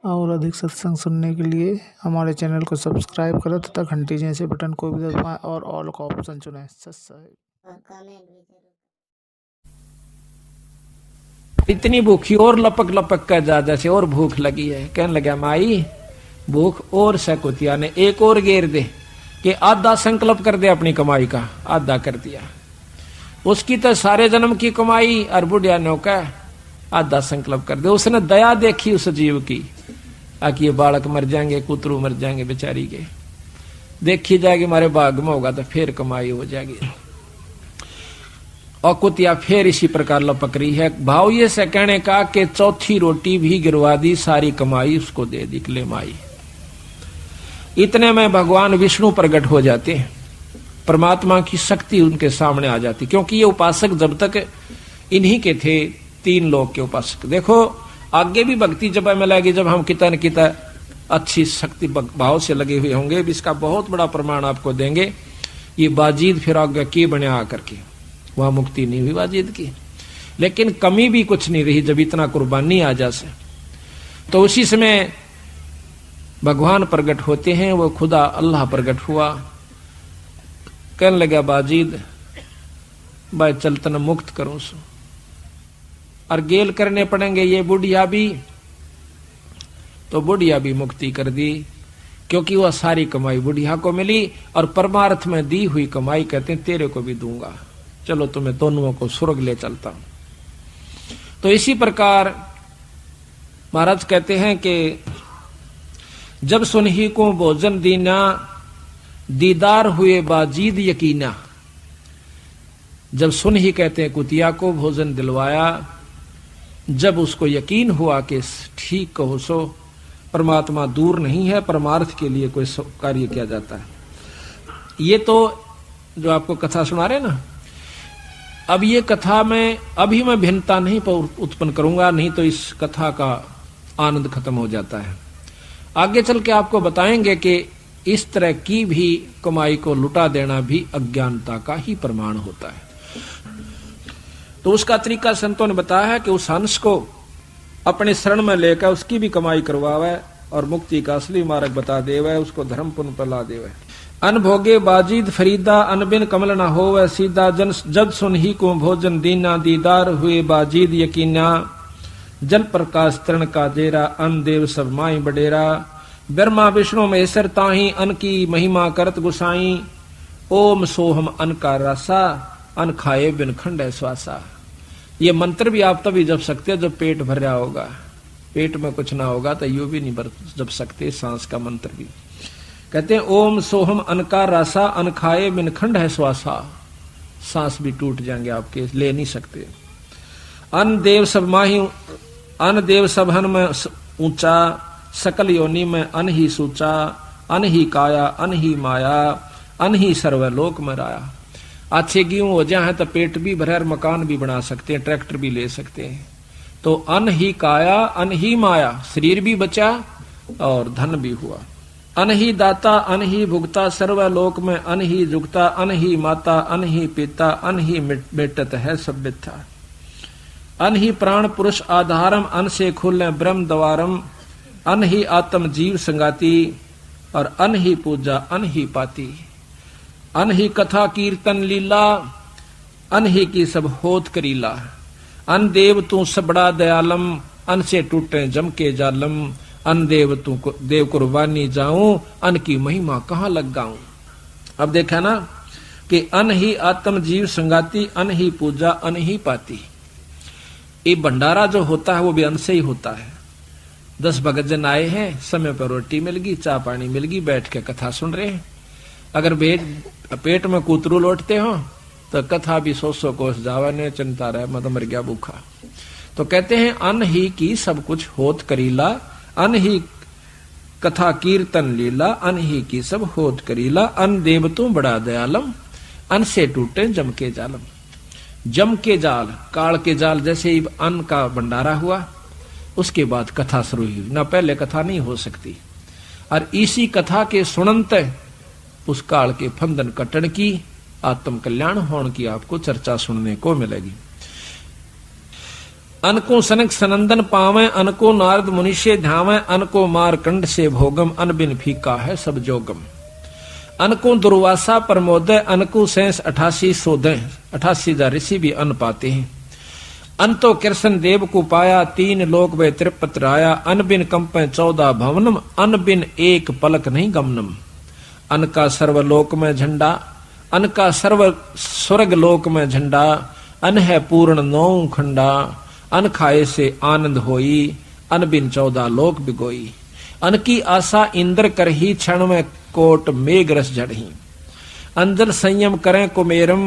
और अधिक सत्संग सुनने के लिए हमारे चैनल को सब्सक्राइब करें तथा घंटी जैसे बटन को भी दबाएं और ऑल का ऑप्शन चुनें। इतनी भूखी और लपक लपक कर जा जैसे और भूख लगी है। कहने लगा माई भूख और सकुतिया ने एक और घेर दे कि आधा संकल्प कर दे अपनी कमाई का। आधा कर दिया उसकी तो सारे जन्म की कमाई और बुढ़िया ने कहा आधा संकल्प कर दे। उसने दया देखी उस जीव की कि ये बालक मर जाएंगे कुतरू मर जाएंगे बेचारी के, देखी जाएगी हमारे भाग में होगा तो फिर कमाई हो जाएगी। और कुतिया फिर इसी प्रकार लपक रही है। भाव ये से कहने का कि चौथी रोटी भी गिरवा दी, सारी कमाई उसको दे दी ले माई। इतने में भगवान विष्णु प्रकट हो जाते हैं, परमात्मा की शक्ति उनके सामने आ जाती, क्योंकि ये उपासक जब तक इन्हीं के थे, तीन लोग के उपासक। देखो आगे भी भक्ति जब हमें लगी, जब हम कितना न कितना अच्छी शक्ति भाव से लगे हुए होंगे, इसका बहुत बड़ा प्रमाण आपको देंगे। ये बाजीद फिर आगे के बने आकर के वहां मुक्ति नहीं हुई बाजीद की, लेकिन कमी भी कुछ नहीं रही जब इतना कुर्बानी आ जा से। तो उसी समय भगवान प्रकट होते हैं, वो खुदा अल्लाह प्रकट हुआ। कहने लगा बाजीद भाई चलतन मुक्त करूं सो, और गेल करने पड़ेंगे ये बुढ़िया भी। तो बुढ़िया भी मुक्ति कर दी, क्योंकि वह सारी कमाई बुढ़िया को मिली और परमार्थ में दी हुई कमाई कहते हैं तेरे को भी दूंगा, चलो तुम्हें दोनों को स्वर्ग ले चलता हूं। तो इसी प्रकार महाराज कहते हैं कि जब सुनही को भोजन दीना, दीदार हुए बाजीद यकीना। जब सुनही कहते हैं कुतिया को भोजन दिलवाया, जब उसको यकीन हुआ कि ठीक कहो सो परमात्मा दूर नहीं है, परमार्थ के लिए कोई कार्य किया जाता है। ये तो जो आपको कथा सुना रहे ना, अब ये कथा में अभी मैं भिन्नता नहीं उत्पन्न करूंगा, नहीं तो इस कथा का आनंद खत्म हो जाता है। आगे चल के आपको बताएंगे कि इस तरह की भी कमाई को लुटा देना भी अज्ञानता का ही प्रमाण होता है। तो उसका तरीका संतों ने बताया है कि उस हंस को अपने शरण में लेकर उसकी भी कमाई करवावे और मुक्ति का असली मार्ग बता देवे, उसको धर्म पुण्य पर ला देवे। अनभोगे बाजीद फरीदा, अनबिन कमल न होवे सीधा, जन जब सुनही को भोजन दीना, दीदार हुए बाजीद यकीना। जल प्रकाश तरण का देरा, अन देव सब माई बडेरा। ब्रह्मा विष्णु महेश्वर ताही, अन की महिमा करत गुसाई। ओम सोहम अन का रसा, अन खाए बिन खंड है श्वासा। ये मंत्र भी आप तभी जप सकते हैं जब पेट भर रहा होगा, पेट में कुछ ना होगा तो यू भी नहीं जप सकते। सांस का मंत्र भी कहते हैं ओम सोहम अन का रसा, अन खाए बिन खंड है श्वासा। सांस भी टूट जाएंगे आपके, ले नहीं सकते। अन देव सब माही, अन देव सब हन में ऊंचा, सकल योनि में अन ही सूचा। अन ही काया अन ही माया, अन ही सर्वलोक में राया। अच्छे गेहूं हो जाए तो पेट भी भरे, मकान भी बना सकते हैं, ट्रैक्टर भी ले सकते हैं। तो अन ही काया अन ही माया, शरीर भी बचा और धन भी हुआ। अन ही दाता अन ही भुगता, सर्वलोक में अन ही जुगता। अन ही माता अन ही पिता, अन ही मेटत है सब बिथा। अन ही प्राण पुरुष आधारम, अन से खुले ब्रह्म द्वारम। अन ही आत्म जीव संगाती, और अन ही पूजा अन ही पाती। अन ही कथा कीर्तन लीला, अन ही की सब होत करीला। अन देव तू सबड़ा दयालम, अन से टूटे जम के जालम। अन देव तू देव कुर्बानी जाऊं, अन की महिमा कहां लग गाऊं। अब देखा ना कि अन ही आत्म जीव संगाती, अन ही पूजा अन ही पाती। ये भंडारा जो होता है वो भी अन्न से ही होता है। 10 भगत जन आए हैं, समय पर रोटी मिल गई, चाय पानी मिल गई, बैठ के कथा सुन रहे हैं। अगर पेट में कुतरू लौटते हो तो कथा भी 100 कोस जावा ने चिंता रहे, मत मर गया भूखा। तो कहते हैं अन्न ही की सब कुछ होत करीला, अन्न ही कथा कीर्तन लीला। अन्न ही की सब होत करीला, अन्न देव तू बड़ा दयालम। अन्न से टूटे जम के जालम। जम के जाल, काल के जाल, जैसे ही अन्न का भंडारा हुआ उसके बाद कथा शुरू हुई, ना पहले कथा नहीं हो सकती। और इसी कथा के सुनंत उस काल के फंदन कटन की, आत्म कल्याण होने की आपको चर्चा सुनने को मिलेगी। अनको सनक सनंदन पावे, अनको नारद मुनि से ध्यावे, अनको मारकंड से भोगम, अन बिन फीका है सब जोगम। अनको दुर्वासा प्रमोदय, अनको सेंस 88 सोदय, 88,000 ऋषि भी अन्न पाते हैं। अन तो कृष्ण देव को पाया, 3 लोक वे त्रिपत राया, अन बिन कंपे 14 भवनम, अन बिन एक पलक नहीं गमनम। अन का सर्वलोक में झंडा, अन का सर्व स्वर्ग लोक में झंडा, अन है पूर्ण 9 खंडा, अन खाए से आनंद होई, अन बिन 14 लोक बिगोई। अन की आशा इंद्र कर ही, क्षण में कोट मेघ रस जड़ही। अंजल संयम करें कुमेरम,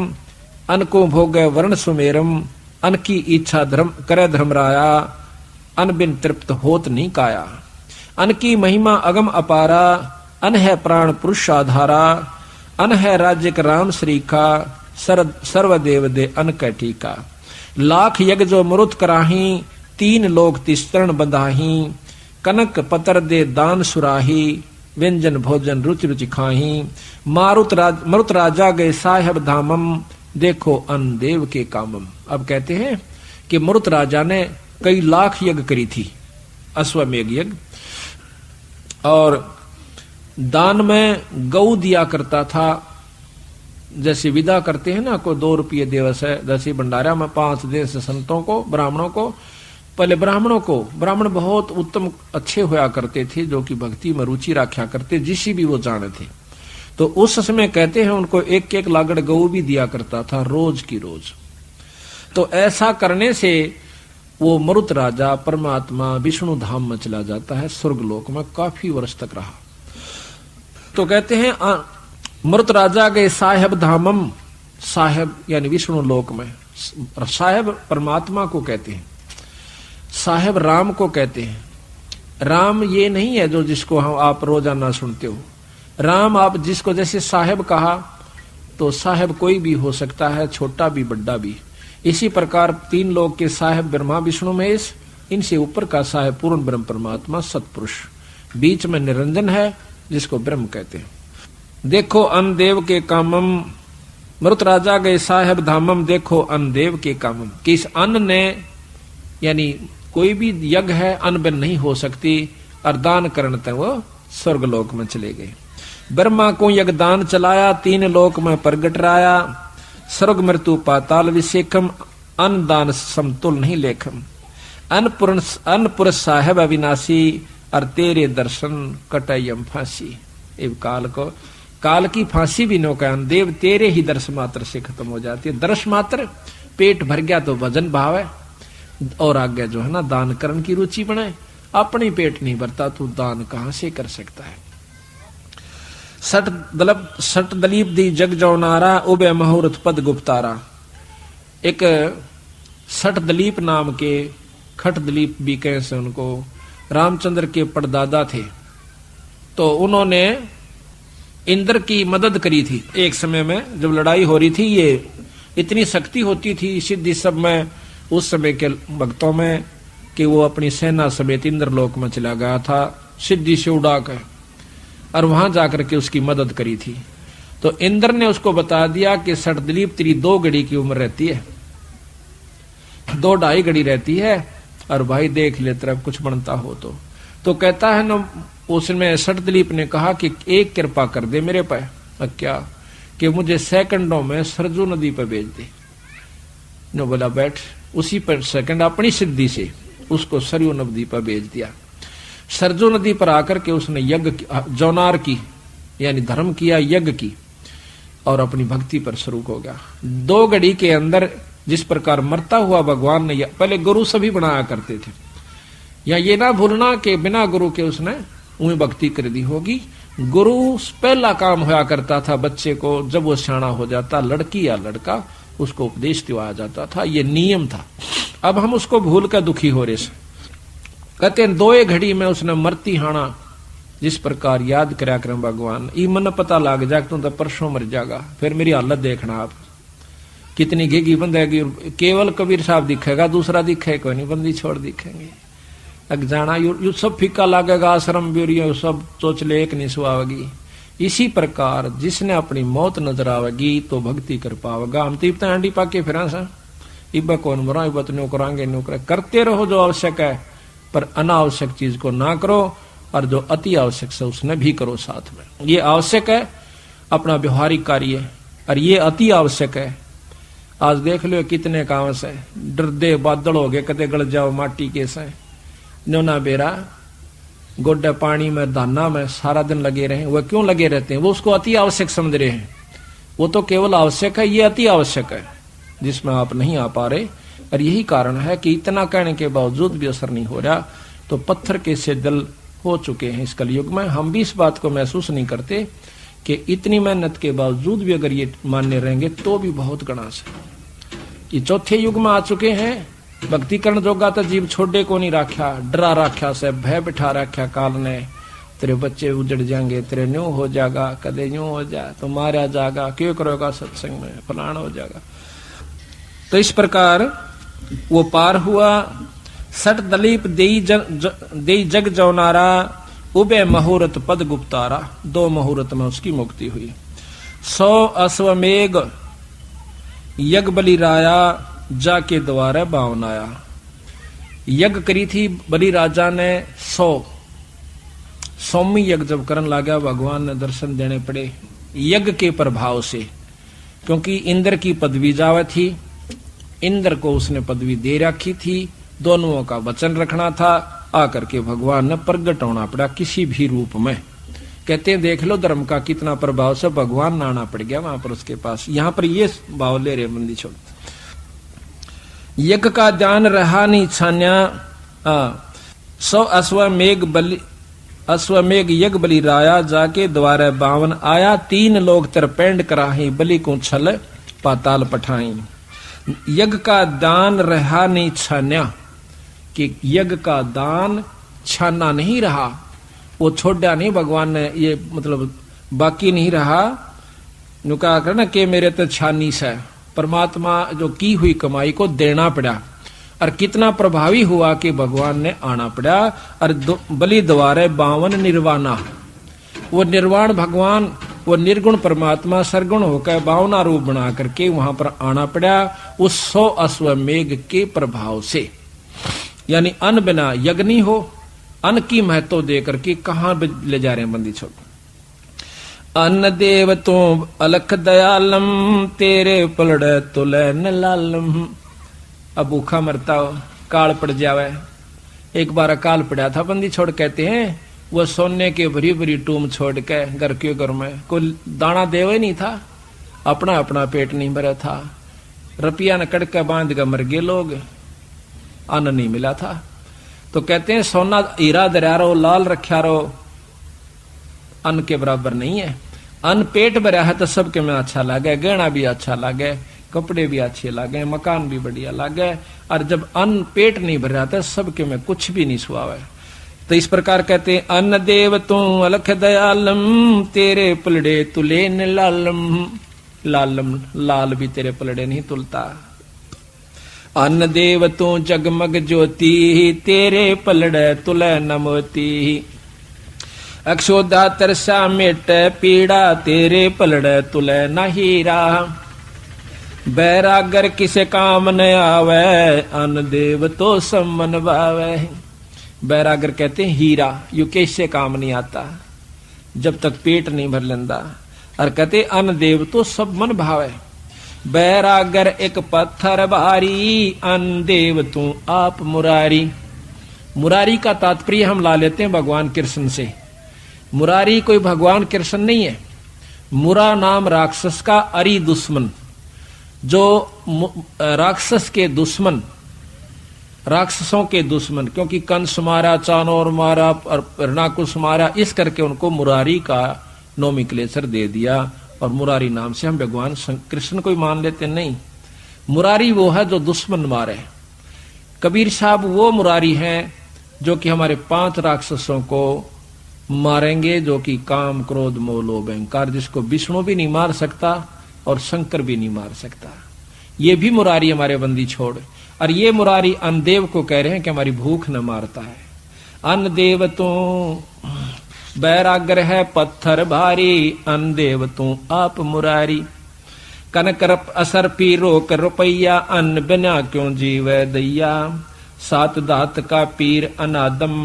अन को भोगे वर्ण सुमेरम, अन की इच्छा धर्म करे धर्मराया, अन बिन तृप्त होत नहीं काया। अन की महिमा अगम अपारा, अन है प्राण पुरुष आधारा, अन है राज्य राम श्री का, सर्वदेव दे अन कैटीका। लाख यज्ञ जो मरुत कराही, 3 लोक तिस्तरण बंधाही, कनक पतर दे दान सुराही, व्यंजन भोजन रुचि रुचि खाही। मरुत राजा गए साहेब धामम, देखो अन देव के कामम। अब कहते हैं कि मरुत राजा ने कई लाख यज्ञ करी थी, अश्वमेघ यज्ञ, और दान में गऊ दिया करता था। जैसे विदा करते हैं ना, कोई 2 रुपये दिवस है, जैसे भंडारा में 5 दिन से संतों को, ब्राह्मणों को, पहले ब्राह्मण बहुत उत्तम अच्छे होया करते थे, जो कि भक्ति में रुचि रखा करते, जिसी भी वो जाने थे। तो उस समय कहते हैं उनको 1-1 लागड़ गऊ भी दिया करता था, रोज की रोज। तो ऐसा करने से वो मरुत राजा परमात्मा विष्णु धाम में चला जाता है, स्वर्गलोक में काफी वर्ष तक रहा। तो कहते हैं मरुत राजा गए साहेब धामम, साहेब यानी विष्णु लोक में। साहेब परमात्मा को कहते हैं, साहेब राम को कहते हैं। राम ये नहीं है जो जिसको हम आप रोजाना सुनते हो। राम आप जिसको जैसे साहेब कहा, तो साहेब कोई भी हो सकता है, छोटा भी बड़ा भी। इसी प्रकार 3 लोक के साहेब ब्रह्मा विष्णु महेश, इनसे ऊपर का साहेब पूर्ण ब्रह्म परमात्मा सतपुरुष, बीच में निरंजन है जिसको ब्रह्म कहते हैं। देखो अन देव के कामम, मरुत राजा गए साहेब धामम, देखो अन देव के कामम। कि इस अन्न ने, यानी कोई भी यज्ञ है अन्न बिन नहीं हो सकती, और दान करने तक वो स्वर्गलोक में चले गए। ब्रह्मा को यज्ञदान चलाया, 3 लोक में प्रगट राया, स्वर्ग मृत्यु पाताल विशेखम, अन्न दान समतुल नहीं लेखम। अन्न पुरुष साहेब अविनाशी, और तेरे दर्शन कटयम फांसी। इस काल की फांसी भी नौकायन देव, तेरे ही दर्श मात्र से खत्म हो जाती है। दर्श मात्र, पेट भर गया तो भजन भाव है, और आगे जो है ना दान करने की रुचि बनाए। अपनी पेट नहीं भरता तो दान कहां से कर सकता है। सट दलीप दी जग जौनारा, उबे मुहूर्त पद गुप्तारा। एक सट दलीप नाम के, खट दलीप भी कहे से उनको, रामचंद्र के परदादा थे। तो उन्होंने इंद्र की मदद करी थी एक समय में, जब लड़ाई हो रही थी। ये इतनी शक्ति होती थी सिद्धि सब में उस समय के भक्तों में, कि वो अपनी सेना समेत इंद्रलोक में चला गया था सिद्धि से उड़ाकर, और वहां जाकर के उसकी मदद करी थी। तो इंद्र ने उसको बता दिया कि सटदलीप तेरी 2 घड़ी की उम्र रहती है, 2-2.5 घड़ी रहती है, और भाई देख ले तेरा कुछ बनता हो तो कहता है ना, उसमें सटदलीप ने कहा कि एक कृपा कर दे मेरे पे। क्या? कि मुझे सेकंडों में सरजू नदी पर भेज दे। नो बोला बैठ। उसी पर सेकंड अपनी सिद्धि से उसको सरयू नदी पर भेज दिया। सरजू नदी पर आकर के उसने यज्ञ जौनार की, यानी धर्म किया, यज्ञ की, और अपनी भक्ति पर शुरू हो गया। 2 घड़ी के अंदर जिस प्रकार मरता हुआ भगवान ने, पहले गुरु सभी बनाया करते थे, या ये ना भूलना कि बिना गुरु के उसने उन्हें भक्ति कर दी होगी। गुरु पहला काम होया करता था बच्चे को, जब वो सियाना हो जाता, लड़की या लड़का, उसको उपदेश दिया जाता था, ये नियम था। अब हम उसको भूल कर दुखी हो रहे। कहते हैं 2 घड़ी में उसने मरती हाना, जिस प्रकार याद करया कर भगवान, ई मन पता लग जाए तू तो परसों मर जाएगा, फिर मेरी हालत देखना आप कितनी घेगी बंदेगी। केवल कबीर साहब दिखेगा, दूसरा दिखे कोई नहीं, बंदी छोड़ दिखेंगे। अग जाना यू सब फीका लागेगा, आश्रम ब्यूरियो सब चोचले एक नहीं सुहावेगी। इसी प्रकार जिसने अपनी मौत नजर आवेगी तो भक्ति कर पावेगा। हम तीर्थ हांडी पाके फिर इब कौन बुरा इब तो न्यू करांगे न्यू करें। करते रहो जो आवश्यक है, पर अनावश्यक चीज को ना करो, और जो अति आवश्यक है उसने भी करो साथ में। ये आवश्यक है अपना व्यवहारिक कार्य, और ये अति आवश्यक है। आज देख लो कितने काम से डरदे बादल हो गए, कदे गल जाओ माटी के से न्योना बेरा गोड्डे पानी में दाना में सारा दिन लगे रहे। वह क्यों लगे रहते हैं? वो उसको अति आवश्यक समझ रहे हैं। वो तो केवल आवश्यक है, ये अति आवश्यक है जिसमें आप नहीं आ पा रहे। और यही कारण है कि इतना कहने के बावजूद भी असर नहीं हो रहा। तो पत्थर के से दिल हो चुके हैं इस कलयुग में। हम भी इस बात को महसूस नहीं करते कि इतनी मेहनत के बावजूद भी अगर ये मानने रहेंगे तो भी बहुत गणास है। ये चौथे युग में आ चुके हैं। भक्ति करण जोगा तो जीव छोड़े को नहीं राख्या, डरा राख्या से, भय बिठा राख्या काल ने। तेरे बच्चे उजड़ जाएंगे, तेरे न्यू हो जाएगा, कदे न्यू हो जाए तो मारा जाएगा, क्यों करोगा सत्संग में, फलाना हो जाएगा। तो इस प्रकार वो पार हुआ। सट दलीप देई जग जौनारा, उबे मुहूर्त पद गुप्तारा। 2 मुहूर्त में उसकी मुक्ति हुई। 100 अश्वमेघ यज्ञ बलि राया, जाके द्वारे बावन आया। यज्ञ करी थी बलि राजा ने 100वीं यज्ञ जब करन लगा, भगवान ने दर्शन देने पड़े यज्ञ के प्रभाव से, क्योंकि इंद्र की पदवी जावे थी। इंद्र को उसने पदवी दे रखी थी, दोनों का वचन रखना था। आकर के भगवान ने प्रगट होना पड़ा किसी भी रूप में। कहते हैं देख लो धर्म का कितना प्रभाव से भगवान नाना पड़ गया वहां पर उसके पास। यहां पर ये भाव ले रहे बंदी छोड़। यज्ञ का जान रहा नहीं छान्या, 100 अश्वमेघ यज्ञ बलि राया, जाके द्वारे 52 आया। 3 लोग तरपेंड कराही, बलि को छल पाताल पठाई। यज्ञ का दान रहा नहीं छान्या, कि यज्ञ का दान छाना नहीं रहा, वो छोड़ा नहीं भगवान ने, ये मतलब बाकी नहीं रहा। नु कहा कर ना कि मेरे तो छानी से परमात्मा जो की हुई कमाई को देना पड़ा। और कितना प्रभावी हुआ कि भगवान ने आना पड़ा। और बलि द्वारे 52 निर्वाणा, वो निर्वाण भगवान, वो निर्गुण परमात्मा सरगुण होकर 52 रूप बना करके वहां पर आना पड़ा उस 100 अश्वमेघ के प्रभाव से। यानी अन्न बिना यज्ञ नहीं हो। अन्न की महत्व दे करके कहां ले जा रहे हैं बंदी छोड़। अन्न देव तो अलख दयालम, तेरे पलड़े तुले न लालम। अब भूखा मरता हो, काल पड़ जावे। एक बार अकाल पड़ा था बंदी छोड़, कहते हैं वो सोने के भरी भरी टूम छोड़ के घर के घर में कोई दाना देवे नहीं था, अपना अपना पेट नहीं भरा था। रुपया न कड़के बांध कर मर गए लोग, अन्न नहीं मिला था। तो कहते हैं सोना हीरा दरिया रहो, लाल रखा रहो, अन्न के बराबर नहीं है। अन्न पेट भरा है तो सबके में अच्छा लगे, गहना भी अच्छा लगे, कपड़े भी अच्छे लगे, मकान भी बढ़िया लगे। और जब अन्न पेट नहीं भर रहा था सबके में कुछ भी नहीं सुहावे। तो इस प्रकार कहते हैं अन्न देव तू अलख दयालम, तेरे पलड़े तुले न लालम। लालम लाल भी तेरे पलड़े नहीं तुलता। अन्न देव तू जगमग ज्योति, तेरे पलड़े तुले न मोती। अक्षोदा तरसा मेट पीड़ा, तेरे पलड़े तुले न हीरा। बैरागर किसे काम न आवे, अन्न देव तो सम्मन भावे। बैरागर कहते हैं हीरा, यू कैसे काम नहीं आता जब तक पेट नहीं भर लेंदा। और कहते अन्न देव तो सब मन भावे। बैरागर एक पत्थर भारी, अन्न देव तू आप मुरारी। मुरारी का तात्पर्य हम ला लेते हैं भगवान कृष्ण से। मुरारी कोई भगवान कृष्ण नहीं है। मुरा नाम राक्षस का अरी दुश्मन, जो राक्षस के दुश्मन, राक्षसों के दुश्मन, क्योंकि कंस मारा, चाणोर मारा और हिरणाकुश मारा, इस करके उनको मुरारी का नोमेक्लेचर दे दिया। और मुरारी नाम से हम भगवान कृष्ण को ही मान लेते नहीं। मुरारी वो है जो दुश्मन मारे। कबीर साहब वो मुरारी हैं जो कि हमारे 5 राक्षसों को मारेंगे, जो कि काम क्रोध मोह लोभ अहंकार, जिसको विष्णु भी नहीं मार सकता और शंकर भी नहीं मार सकता। ये भी मुरारी हमारे बंदी छोड़। और ये मुरारी अन्नदेव को कह रहे हैं कि हमारी भूख न मारता है। अन्नदेव तू बैरागर है पत्थर भारी, अन्नदेव तू आप मुरारी। कनक असर पी रोक रुपैया, अन्न बिना क्यों जीवे दैया। सात दात का पीर अनादम,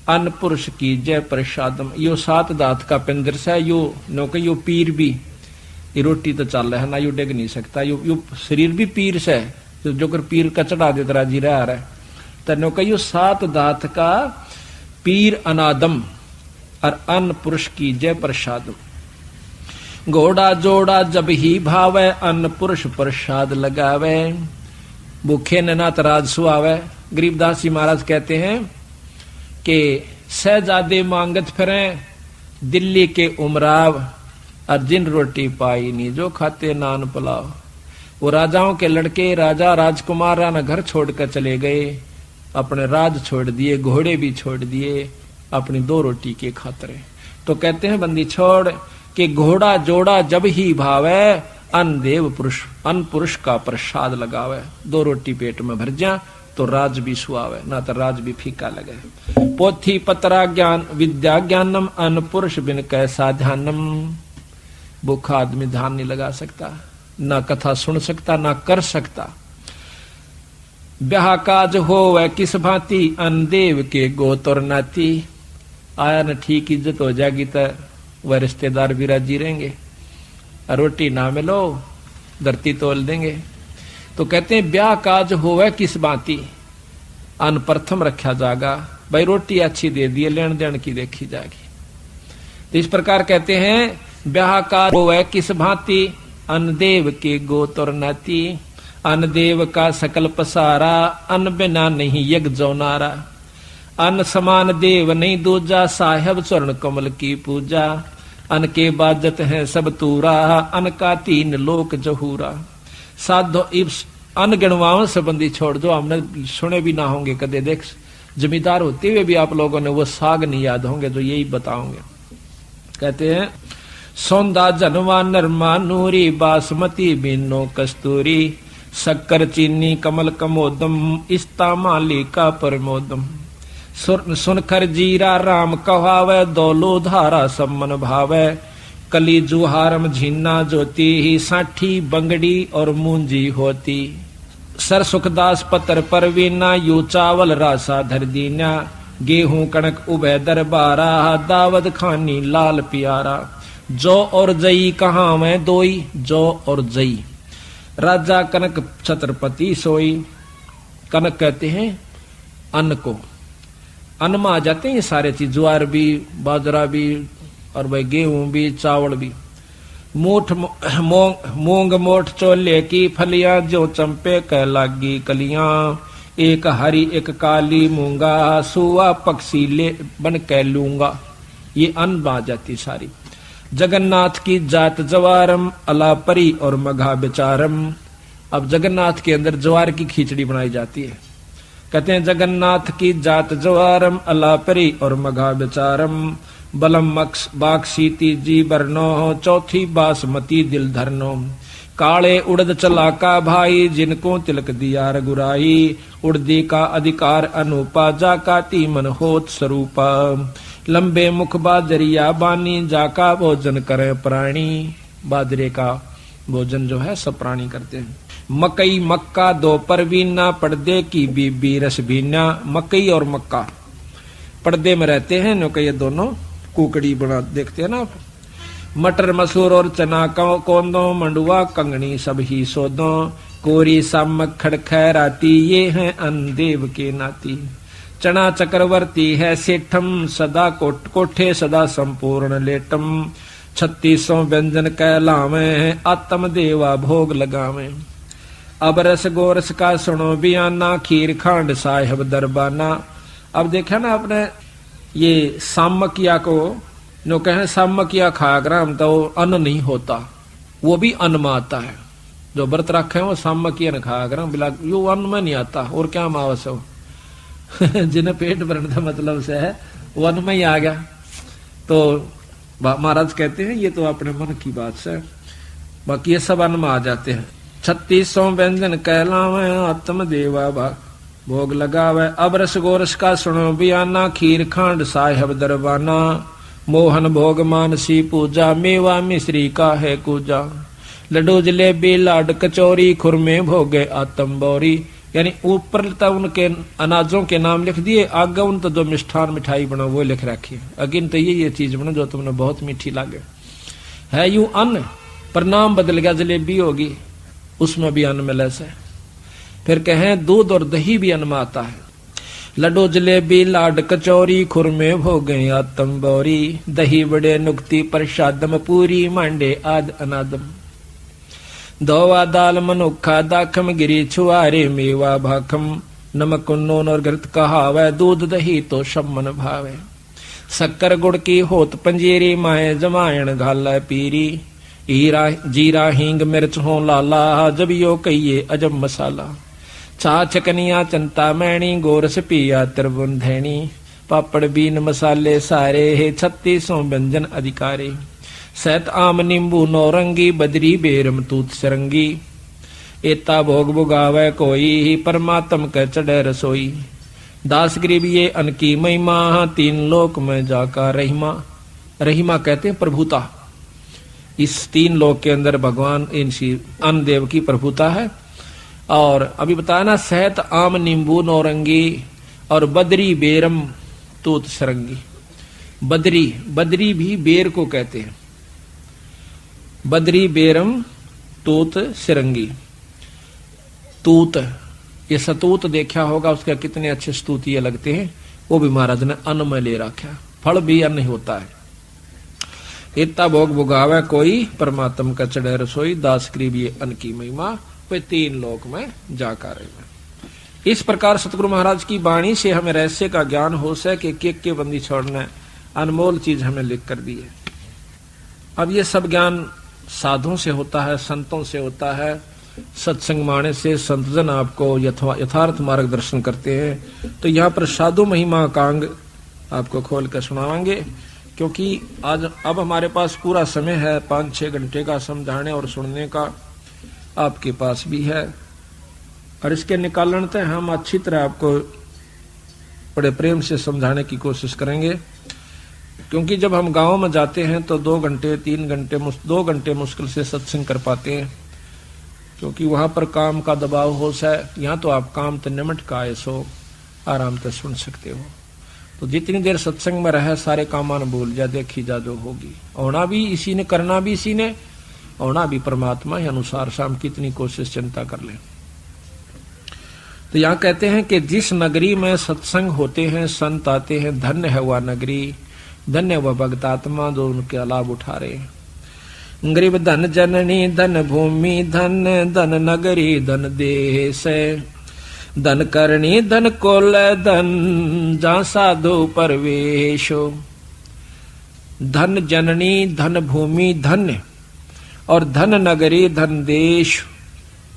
अन्न पुरुष की जय प्रसादम। यो सात दात का पिंदर से यो नो के यो पीर भी, ये रोटी तो चल रहा है ना, यो डिग नहीं सकता। यो शरीर भी पीर से जो कर पीर का चढ़ा दे तरा जी रहा है। तो नो के यो सात दात का पीर अनादम और अन्न पुरुष की जय प्रसादम। घोड़ा जोड़ा जब ही भावे, अन्न पुरुष प्रसाद लगावे। भूखे न नाथ राज सुहावे। गरीबदास जी महाराज कहते हैं कि सहजादे मांगत फिरे, दिल्ली के उमराव, और जिन रोटी पाई नी जो खाते नान पुलाव। वो राजाओं के लड़के राजा राजकुमार न घर छोड़कर चले गए, अपने राज छोड़ दिए, घोड़े भी छोड़ दिए अपनी दो रोटी के खातिर। तो कहते हैं बंदी छोड़ कि घोड़ा जोड़ा जब ही भावे, अन्न देव पुरुष, अन्न पुरुष का प्रसाद लगावे। दो रोटी पेट में भर जा तो राज भी सुहावे, ना तो राज भी फीका लगे। पोथी पत्रा ज्ञान विद्या ज्ञानम, अन्न पुरुष बिन कैसा ध्यानम। भूखा आदमी ध्यान नहीं लगा सकता, ना कथा सुन सकता, ना कर सकता। ब्याह काज हो वह किस भांति, अन्न देव के गोतर नाती। आया न ठीक इज्जत हो जाएगी तो वह रिश्तेदार भी राजी रहेंगे, रोटी ना मिलो धरती तोल देंगे। तो कहते हैं ब्याह काज होवे किस बाती, अन्न प्रथम रखा जाएगा। भाई रोटी अच्छी दे दिए, लेन देन की देखी जाएगी। तो इस प्रकार कहते हैं ब्याह काज होवे किस भांति, अन्न देव के गोतर नाती। अन्न देव का सकल पसारा, अन्न बिना नहीं यज्ञ जौनारा। अन्न समान देव नहीं दूजा, साहेब चरण कमल की पूजा। अन्न के बाजत है सब तूरा, अन्न का तीन लोक जहूरा। साधो अन्न गणवाओं संबंधी छोड़ दो, हमने सुने भी ना होंगे कदे। देख जमींदार होते हुए भी आप लोगों ने वो साग नहीं याद होंगे जो यही बताओगे। कहते हैं सौंदा जनवा नरमा नूरी, बासमती बिनो कस्तूरी। शक्कर चीनी कमल कमोदम, इस्ता माली का परमोदम। सुनकर जीरा राम कहावे, दौलो धारा सम्मन भावे। कली जुहारम झीना ज्योति, ही साठी बंगड़ी और मूंजी होती। सर सुखदास पतर परवीना, यू चावल रासा धर दीना। गेहूं कणक उभय दरबारा, दावत खानी लाल प्यारा। जो और जई कहाँ में दोई, जो और जई राजा कनक छत्रपति सोई। कनक कहते हैं अन्न को, अन्न में आ जाते हैं ये सारे चीज, ज्वार भी, बाजरा भी, और भाई गेहूं भी, चावल भी। मूठ मूंग मोठ चोले की फलियां, जो चंपे कह लागी कलियां। एक हरी एक काली मूंगा, सुआ पक्षी ले बन कह लूंगा। ये अन्न में आ जाती सारी। जगन्नाथ की जात जवारम, अलापरी और मघा बेचारम। अब जगन्नाथ के अंदर ज्वार की खिचड़ी बनाई जाती है। कहते हैं जगन्नाथ की जात जवारम, अलापरी और मघा बेचारम। बलम मक्स बाक्सी तीजी बरनो, चौथी बासमती दिल धरनो। काले उड़द चला का भाई, जिनको तिलक दिया रघुराई। उड़दी का अधिकार अनुपा, जाका तीमन होत स्वरूपा। लंबे मुख बाजरिया बानी, जाका भोजन करे प्राणी। बाजरे का भोजन जो है सब प्राणी करते हैं। मकई मक्का दो परवीना, पर्दे की बीबी रसबीना। मकई और मक्का पर्दे में रहते हैं, नो ये दोनों कुकड़ी बना देखते हैं ना। मटर मसूर और चना कोंदो, मंडुआ कंगनी सब ही सोदो। कोरी सामक खड़खैराती, ये हैं अन्न देव के नाती। चना चक्रवर्ती है सेठम, सदा कोठे सदा संपूर्ण लेटम। 3600 व्यंजन कहलावे, आत्म देवा भोग लगावे। अब रस गोरस का सुनो बियाना, खीर खांड साहेब दरबाना। अब देखा ना आपने ये सामकिया को, नो कहे सामकिया खाया ग्राम तो अन्न नहीं होता, वो भी अन्न में आता है। जो व्रत रखे हैं वो सामकिया न खाया ग्राम, बिला यो अन्न में नहीं आता। और क्या मावस हो जिन्हें पेट भरने का मतलब से है वो अन्न में ही आ गया। तो महाराज कहते हैं ये तो अपने मन की बात से, बाकी ये सब अन्न में आ जाते हैं। 3600 व्यंजन कहलावे, आत्म देवा भोग लगावे। अब रस गोरस का सुनो बियाना, खीर खांड साहेब दरबाना। मोहन भोग मानसी पूजा, मेवा मिश्री का है कूजा। लड्डू जलेबी लाड कचौरी खुरमे भोगे आतम बौरी, यानी ऊपर तो उनके अनाजों के नाम लिख दिए, आगे उन तो जो मिष्ठान मिठाई बनो वो लिख रखी, अगिन तो ये चीज बनो जो तुमने बहुत मीठी लागे। है यूं अन्न पर नाम बदल गया, जलेबी होगी उसमें भी अन्न मिले से। फिर कहें दूध और दही भी अन्न में आता है। लड्डू जलेबी लाड कचौरी खुरमे भोगे आतम बौरी, दही बड़े नुक्ति प्रसादम पूरी मांडे आद अनादम। दोवा दाल मनुखा दाखम गिरी छुआरे मेवा भाखम, नमक नून और घृत कहावे दूध दही तो सब मन भावे। शक्कर गुड़ की होत पंजीरी माए जमायण घाला पीरी, हीरा जीरा हींग मिर्च हो लाला जब यो कहिए अजब मसाला। छाछ कनिया चंता मैणी गोरस पिया त्रिभुवन धैणी, पापड़ बीन मसाले सारे है 3600 व्यंजन अधिकारी। सैत आम नींबू नौरंगी बदरी बेरम तूत सरंगी, एता भोग भुगावे कोई परमात्म के चढ़े रसोई। दास गरीब ये अन की महिमा 3 लोक में जाका रहीमा। रहीमा कहते हैं प्रभुता, इस 3 लोक के अंदर भगवान इनसी अन्न देव की प्रभुता है। और अभी बताया ना, सहत आम नींबू नौरंगी और बदरी बेरम तूत सरंगी। बदरी, बदरी भी बेर को कहते हैं, बदरी बेरम तूत सिरंगी। तूत, ये सतूत देखा होगा, उसके कितने अच्छे स्तुतिये लगते हैं, वो भी महाराज ने अन्न में ले रखा। फल भी अन्न ही होता है। इतना भोग भुगावे कोई परमात्म का चढ़े रसोई, दास करीब ये अन्न की महिमा वे 3 लोक में जाकर। इस प्रकार सतगुरु महाराज की वाणी से हमें रहस्य का ज्ञान हो सके, के बंदी छोड़ना अनमोल चीज हमें लिख कर दी है। अब ये सब ज्ञान साधुओं से होता है, संतों से होता है, सत्संग माने से संतजन आपको यथार्थ मार्गदर्शन करते हैं। तो यहाँ पर साधु महिमा का अंग आपको खोल कर सुनावांगे, क्योंकि आज अब हमारे पास पूरा समय है 5-6 घंटे का समझाने और सुनने का आपके पास भी है। और इसके निकालन तक हम अच्छी तरह आपको बड़े प्रेम से समझाने की कोशिश करेंगे, क्योंकि जब हम गांव में जाते हैं तो 2 घंटे 3 घंटे 2 घंटे मुश्किल से सत्संग कर पाते हैं, क्योंकि वहां पर काम का दबाव हो सा। यहाँ तो आप काम तो निमट का आए सो आराम से सुन सकते हो। तो जितनी देर सत्संग में रहे सारे कामान भूल जा, देखी जा जो होगी। होना भी इसी ने, करना भी इसी ने, होना भी परमात्मा के अनुसार। शाम कितनी कोशिश चिंता कर ले। तो यहाँ कहते हैं कि जिस नगरी में सत्संग होते हैं, संत आते हैं, धन्य है वह नगरी, धन्य वह भक्त आत्मा जो उनके लाभ उठा रहे हैं। गरीब धन जननी धन भूमि धन धन नगरी धन देश, धन करणी धन कोल धन जा साधु परवेशो। धन जननी धन भूमि धन्य और धन नगरी धन देश,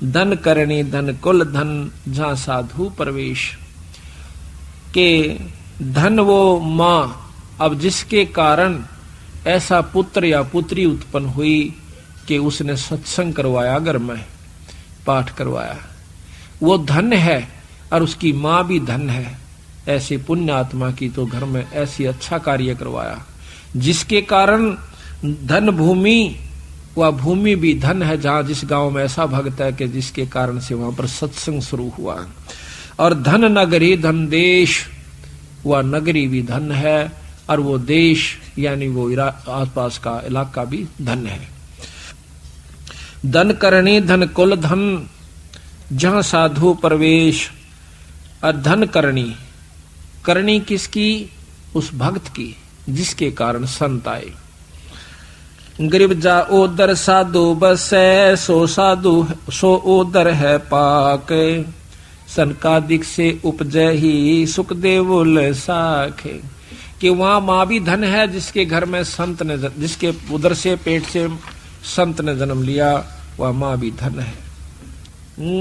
धन करणी धन कुल धन जहां साधु प्रवेश। के धन वो माँ, अब जिसके कारण ऐसा पुत्र या पुत्री उत्पन्न हुई कि उसने सत्संग करवाया, घर में पाठ करवाया, वो धन है। और उसकी माँ भी धन है। ऐसे पुण्य आत्मा की तो घर में ऐसी अच्छा कार्य करवाया, जिसके कारण धन भूमि, वह भूमि भी धन है, जहां जिस गांव में ऐसा भक्त है कि जिसके कारण से वहां पर सत्संग शुरू हुआ। और धन नगरी धन देश, वह नगरी भी धन है, और वो देश यानी वो आसपास का इलाका भी धन है। धन करणी धन कुल धन जहां साधु प्रवेश। और धन करणी, करणी किसकी? उस भक्त की जिसके कारण संत आए। गरीब जा ओदर साधु बसै, सो साधु सो ओदर है पाक, सनकादिक से उपजय ही सुख देवुल साखे। कि वहां माँ भी धन है, जिसके घर में संत ने, जिसके उदर से पेट से संत ने जन्म लिया, वह माँ भी धन है।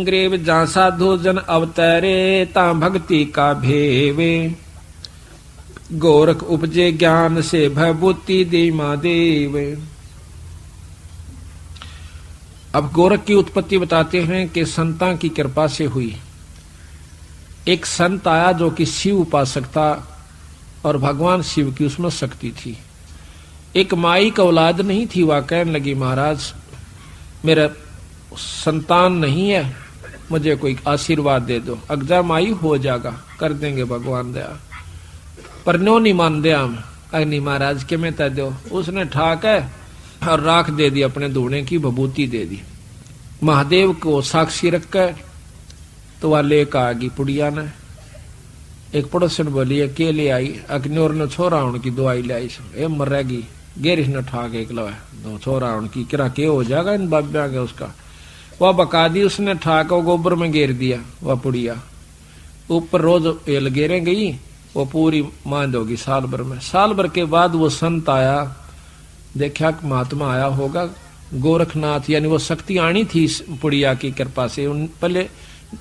गरीब जा साधु जन अवतरे, ता भक्ति का भेवे, गोरख उपजे ज्ञान से भयभूति दे महादेव। अब गोरख की उत्पत्ति बताते हैं कि संतां की कृपा से हुई। एक संत आया जो कि शिव उपासक था और भगवान शिव की उसमें शक्ति थी। एक माई का औलाद नहीं थी। वह कहने लगी, महाराज मेरा संतान नहीं है, मुझे कोई आशीर्वाद दे दो। अगजा माई हो जाएगा, कर देंगे भगवान दया। पर नो नहीं मान दिया हम, अग्नि महाराज के में तय दो। उसने ठाक है और राख दे दी, अपने धूने की विभूति दे दी। महादेव को साक्षी रखकर तो वह लेकर आ गई पुड़िया ने। एक पड़ोसन बोली है के ले आई, अग्नियोर ने छोरा उनकी दवाई ले आई, ए मरेगी। गेरिश ने ठाक एक लो दो छोरा उनकी किरा के हो जाएगा इन बाब्या के उसका। वह बका दी उसने ठाक, वो गोबर में घेर दिया वह पुड़िया। ऊपर रोज एल गेरे गई, वो पूरी मांद होगी साल भर में। साल भर के बाद वो संत आया, देखा कि महात्मा आया होगा गोरखनाथ, यानी वो शक्ति आनी थी इस पुड़िया की कृपा से। उन पहले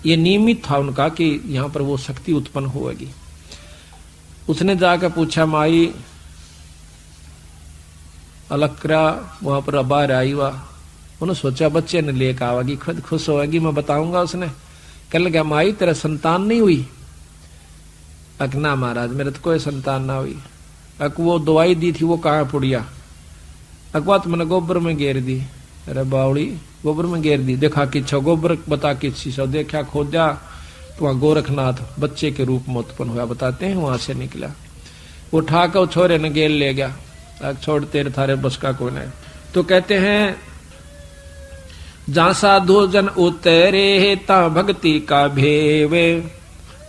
ये नियमित था उनका कि यहाँ पर वो शक्ति उत्पन्न होगी। उसने जाकर पूछा माई अलग करा, वहां पर बाहर आई हुआ। उन्होंने सोचा बच्चे ने लेकर आवेगी, खुद खुश होगी, मैं बताऊंगा। उसने कह लगा माई तेरा संतान नहीं हुई? अकना महाराज मेरे तो कोई संतान ना हुई। अक वो दवाई दी थी वो कहाँ पुड़िया? अकवा तो मैंने गोबर में घेर दी। अरे बावड़ी गोबर में घेर दी, देखा कि छो गोबर बता कि सो देखा खोदा तो वहां गोरखनाथ बच्चे के रूप में उत्पन्न हुआ, बताते हैं वहां से निकला। वो ठाकर वो छोरे ने गेल ले गया, छोड़ तेरे थारे बस का कोई नहीं। तो कहते हैं जहां साधु जन उतरे ता भक्ति का भेवे,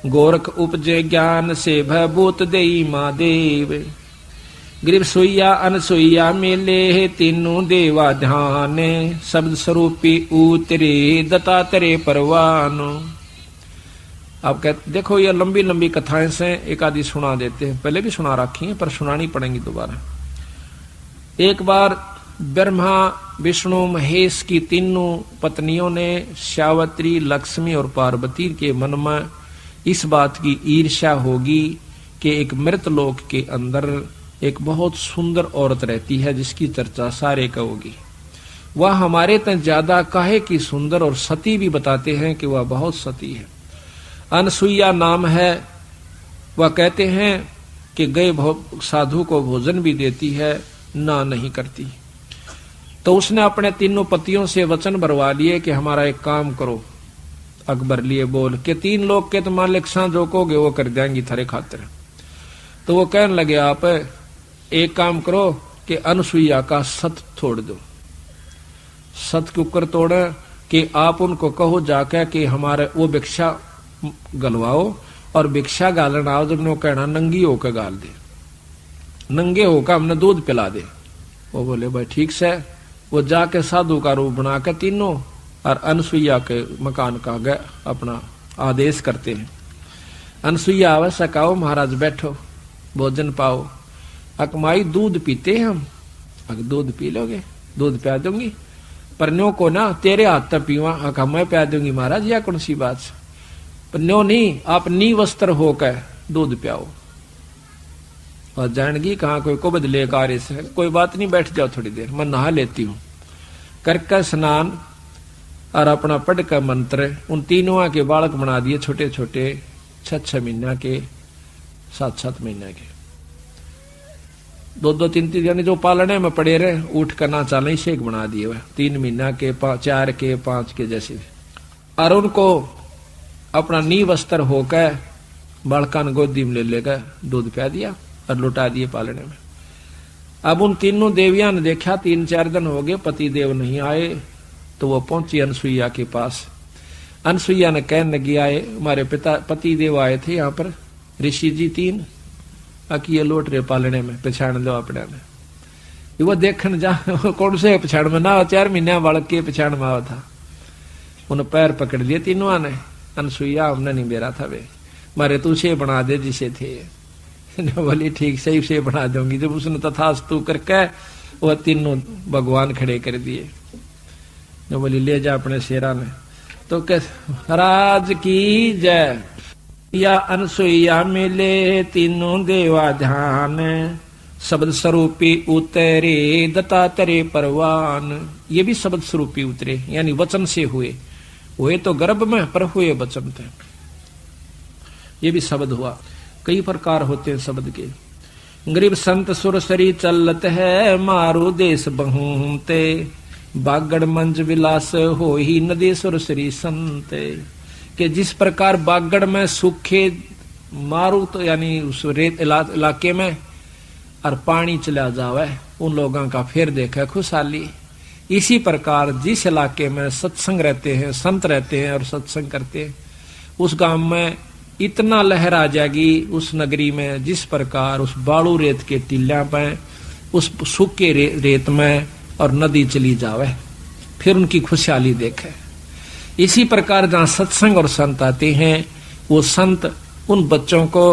गोरख उपजे ज्ञान से भभूत देई महादेव। ग्रीव सुइया अनसुइया मेले तीनों देवा ध्यान, शब्द स्वरूपी उतरे दत्तात्रेय परवान। आप कहते देखो ये लंबी लंबी कथाएं से एक आदि सुना देते हैं, पहले भी सुना रखी है पर सुनानी पड़ेंगी दोबारा। एक बार ब्रह्मा विष्णु महेश की तीनों पत्नियों ने सावित्री लक्ष्मी और पार्वती के मन में इस बात की ईर्ष्या होगी कि एक मृत लोक के अंदर एक बहुत सुंदर औरत रहती है जिसकी चर्चा सारे का होगी। वह हमारे तक ज्यादा काहे की सुंदर और सती भी बताते हैं कि वह बहुत सती है। अनसुईया नाम है। वह कहते हैं कि गए साधु को भोजन भी देती है, ना नहीं करती। तो उसने अपने तीनों पतियों से वचन भरवा लिए कि हमारा एक काम करो। अकबर लिए बोल के 3 लोग के तो मालिक सा जो कहोगे वो कर देंगी थारे खातिर। तो वो कहने लगे आप एक काम करो कि अनसुईया का सत छोड़ दो। सत के ऊपर तोड़े कि आप उनको कहो जाकर कि हमारे वो भिक्षा गलवाओ और भिक्षा गालन आओ। जब कहना नंगी होकर गाल दे, नंगे होकर हमने दूध पिला दे। वो बोले भाई ठीक से। वो जाके साधु का रूप बना के तीनों और अनसुईया के मकान का गए अपना आदेश करते हैं। अनसुईया आवश्यक आओ महाराज बैठो भोजन पाओ। अकमाई दूध पीते हैं हम। अगर दूध पी लोगे दूध पिया दूंगी, पर न्यो को ना तेरे हाथ तक पीवा। अका मैं पिया दूंगी महाराज, या कौन सी बात से? पर न्यो नहीं, आप नी वस्त्र होकर दूध पियाओ। और जानगी कहाँ कोई को बदले कार्य से, कोई बात नहीं बैठ जाओ थोड़ी देर, मैं नहा लेती हूँ। करके स्नान और अपना पढ़ का मंत्र उन तीनों के बालक बना दिए, छोटे छोटे 6-6 महीना के 7-7 महीने के, 2-2 3-3 यानी जो पालने में पड़े रहे उठ कर ना चाले शेख बना दिए वह 3 महीना के 4 के 5 के जैसे। और उनको अपना नी वस्त्र होकर बालका ने गोदी में ले लेकर दूध पिया दिया और लुटा दिए पालने में। अब उन तीनों देवियां ने देखा 3-4 दिन हो गए पति देव नहीं आए, तो वो पहुंची अनसुईया के पास। अनसुईया ने कहने लगी आए हमारे पति देव आए थे यहाँ पर ऋषि जी 3 अकिए लौट रहे पालने में, पछाण लो अपने में। वो देखने जा कौन से पछाण में ना 4 महीने बालक के पछाण में आवा था। उन्हें पैर पकड़ लिए तीनों ने। अनसुईया हमने नहीं बेरा था वे, मारे तू से बना दे जिसे थे। बोली ठीक सही से बना दूंगी। जब उसने तथास्तु करके वह तीनों भगवान खड़े कर दिए। जो बोली ले जा अपने शेरा ने। तो राज की जय या अनसुईया मिले तीनों देवा ध्यान, शब्द स्वरूपी उतरे दत्तात्रेय परवान। ये भी शब्द स्वरूपी उतरे यानी वचन से हुए तो गर्भ में पर हुए वचन थे। ये भी शब्द हुआ। कई प्रकार होते हैं शब्द के। गरीब संत सुरसरी चलत है मारू देश बहुते, बागड़ मंज विलास हो ही नदी सुरसरी संत, कि जिस प्रकार बागड़ में सूखे मारू तो यानी उस रेत इलाके में और पानी चला जावे, उन लोगों का फिर देखे खुशहाली। इसी प्रकार जिस इलाके में सत्संग रहते हैं, संत रहते हैं और सत्संग करते हैं, उस गांव में इतना लहर आ जाएगी उस नगरी में, जिस प्रकार उस बालू रेत के टीला पे उस सूखे रेत में और नदी चली जावे, फिर उनकी खुशहाली देखे। इसी प्रकार जहाँ सत्संग और संत आते हैं, वो संत उन बच्चों को,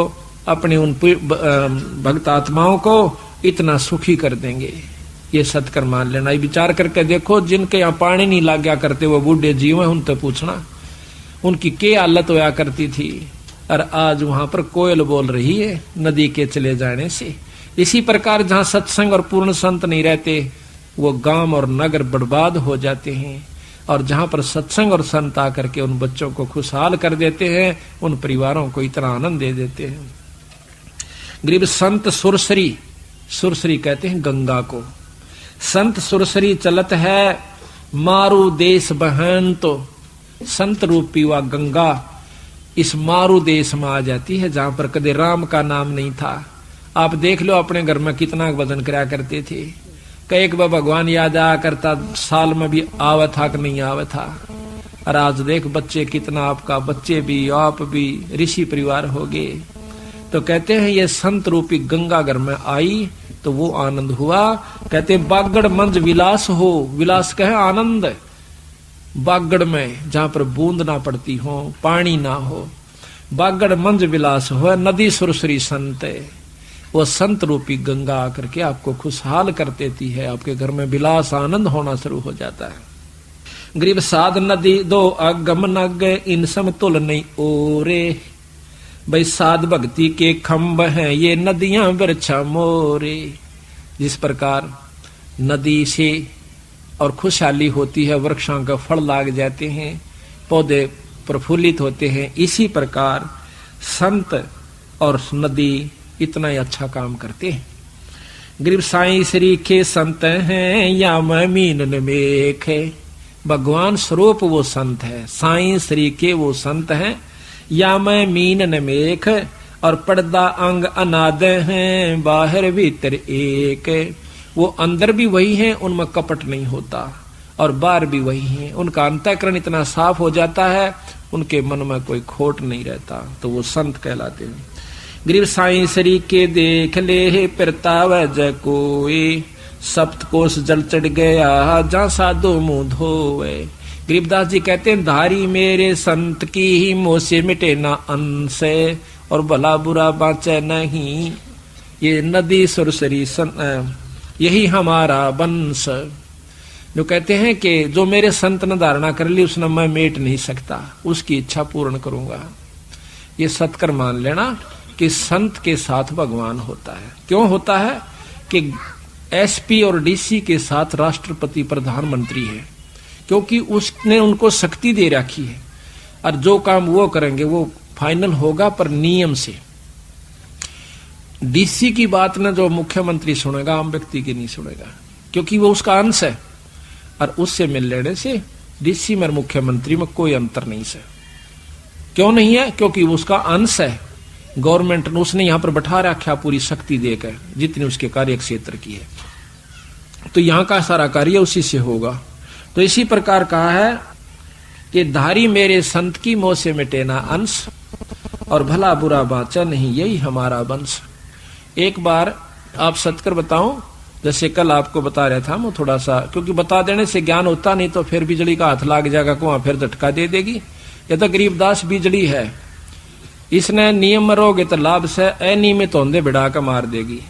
अपने उन भक्त आत्माओं को इतना सुखी कर देंगे। ये सत्कर मान लेना। ये विचार करके देखो, जिनके यहाँ पानी नहीं लाग गया करते वो बूढ़े जीव हैं, उनसे पूछना उनकी क्या हालत होया करती थी, और आज वहां पर कोयल बोल रही है नदी के चले जाने से। इसी प्रकार जहाँ सत्संग और पूर्ण संत नहीं रहते, वो गांव और नगर बर्बाद हो जाते हैं, और जहां पर सत्संग और संत आकर के उन बच्चों को खुशहाल कर देते हैं, उन परिवारों को इतना आनंद दे देते हैं। गरीब संत सुरसरी, सुरसरी कहते हैं गंगा को। संत सुरसरी चलत है मारू देश बहन, तो संत रूपी व गंगा इस मारू देश में आ जाती है, जहां पर कदे राम का नाम नहीं था। आप देख लो अपने घर में कितना वजन कराया करते थे, कई बार भगवान याद आया करता, साल में भी आवा था कि नहीं आवा था। और आज देख बच्चे कितना, आपका बच्चे भी आप भी ऋषि परिवार हो गए। तो कहते हैं ये संत रूपी गंगा घर में आई तो वो आनंद हुआ। कहते बागड़ मंज विलास हो, विलास कहे आनंद, बागड़ में जहां पर बूंद ना पड़ती हो, पानी ना हो, बागड़ मंज विलास हो नदी सुरसरी संत, वो संत रूपी गंगा आकर के आपको खुशहाल कर देती है, आपके घर में विलास आनंद होना शुरू हो जाता है। गरीब साध नदी दो अगम नग, इन समतुल नहीं ओरे, भाई साध भक्ति के खम्भ हैं ये नदियां वृक्षा मोरे। जिस प्रकार नदी से और खुशहाली होती है, वृक्षों का फल लाग जाते हैं, पौधे प्रफुल्लित होते हैं, इसी प्रकार संत और नदी इतना ही अच्छा काम करते हैं। गरीब साईं श्री के संत हैं या मैं मीनन मेख, भगवान स्वरूप वो संत है, साईं श्री के वो संत हैं, या मैं मीनन मेख, और पर्दा अंग अनाद हैं बाहर भीतर एक, वो अंदर भी वही हैं, उनमें कपट नहीं होता, और बाहर भी वही हैं, उनका अंतःकरण इतना साफ हो जाता है, उनके मन में कोई खोट नहीं रहता, तो वो संत कहलाते हैं। गरीब साईं श्री के देख ले परताव जय कोई, सप्तकोश जल चढ़ गया जहाँ साधु मुंह धोवे। गरीबदास जी कहते हैं धारी मेरे संत की ही मोह से मिटे ना अंश, और भला बुरा बाँचे नहीं, ये नदी सुरसरी यही हमारा वंश। जो कहते हैं कि जो मेरे संत ने धारणा कर ली उसने मैं मेट नहीं सकता, उसकी इच्छा पूर्ण करूंगा। ये सत्कर मान लेना कि संत के साथ भगवान होता है। क्यों होता है कि एसपी और डीसी के साथ राष्ट्रपति प्रधानमंत्री है, क्योंकि उसने उनको शक्ति दे रखी है, और जो काम वो करेंगे वो फाइनल होगा पर नियम से। डीसी की बात न जो मुख्यमंत्री सुनेगा, आम व्यक्ति की नहीं सुनेगा, क्योंकि वो उसका अंश है, और उससे मिल लेने से डीसी में मुख्यमंत्री में कोई अंतर नहीं है। क्यों नहीं है? क्योंकि वो उसका अंश है। गवर्नमेंट ने उसने यहां पर बैठा रखा पूरी शक्ति देकर, जितनी उसके कार्य क्षेत्र की है, तो यहां का सारा कार्य उसी से होगा। तो इसी प्रकार कहा है कि धारी मेरे संत की मोह से मिटे ना अंश, और भला बुरा बाचा नहीं यही हमारा वंश। एक बार आप सत्कर बताऊं, जैसे कल आपको बता रहा था मैं थोड़ा सा, क्योंकि बता देने से ज्ञान होता नहीं तो फिर बिजली का हाथ लाग जाएगा, को फिर झटका दे देगी। ये तो गरीबदास बिजली है, इसने नियम मरोगे तो लाभ से, अनियमित होंदे बिड़ा का मार देगी।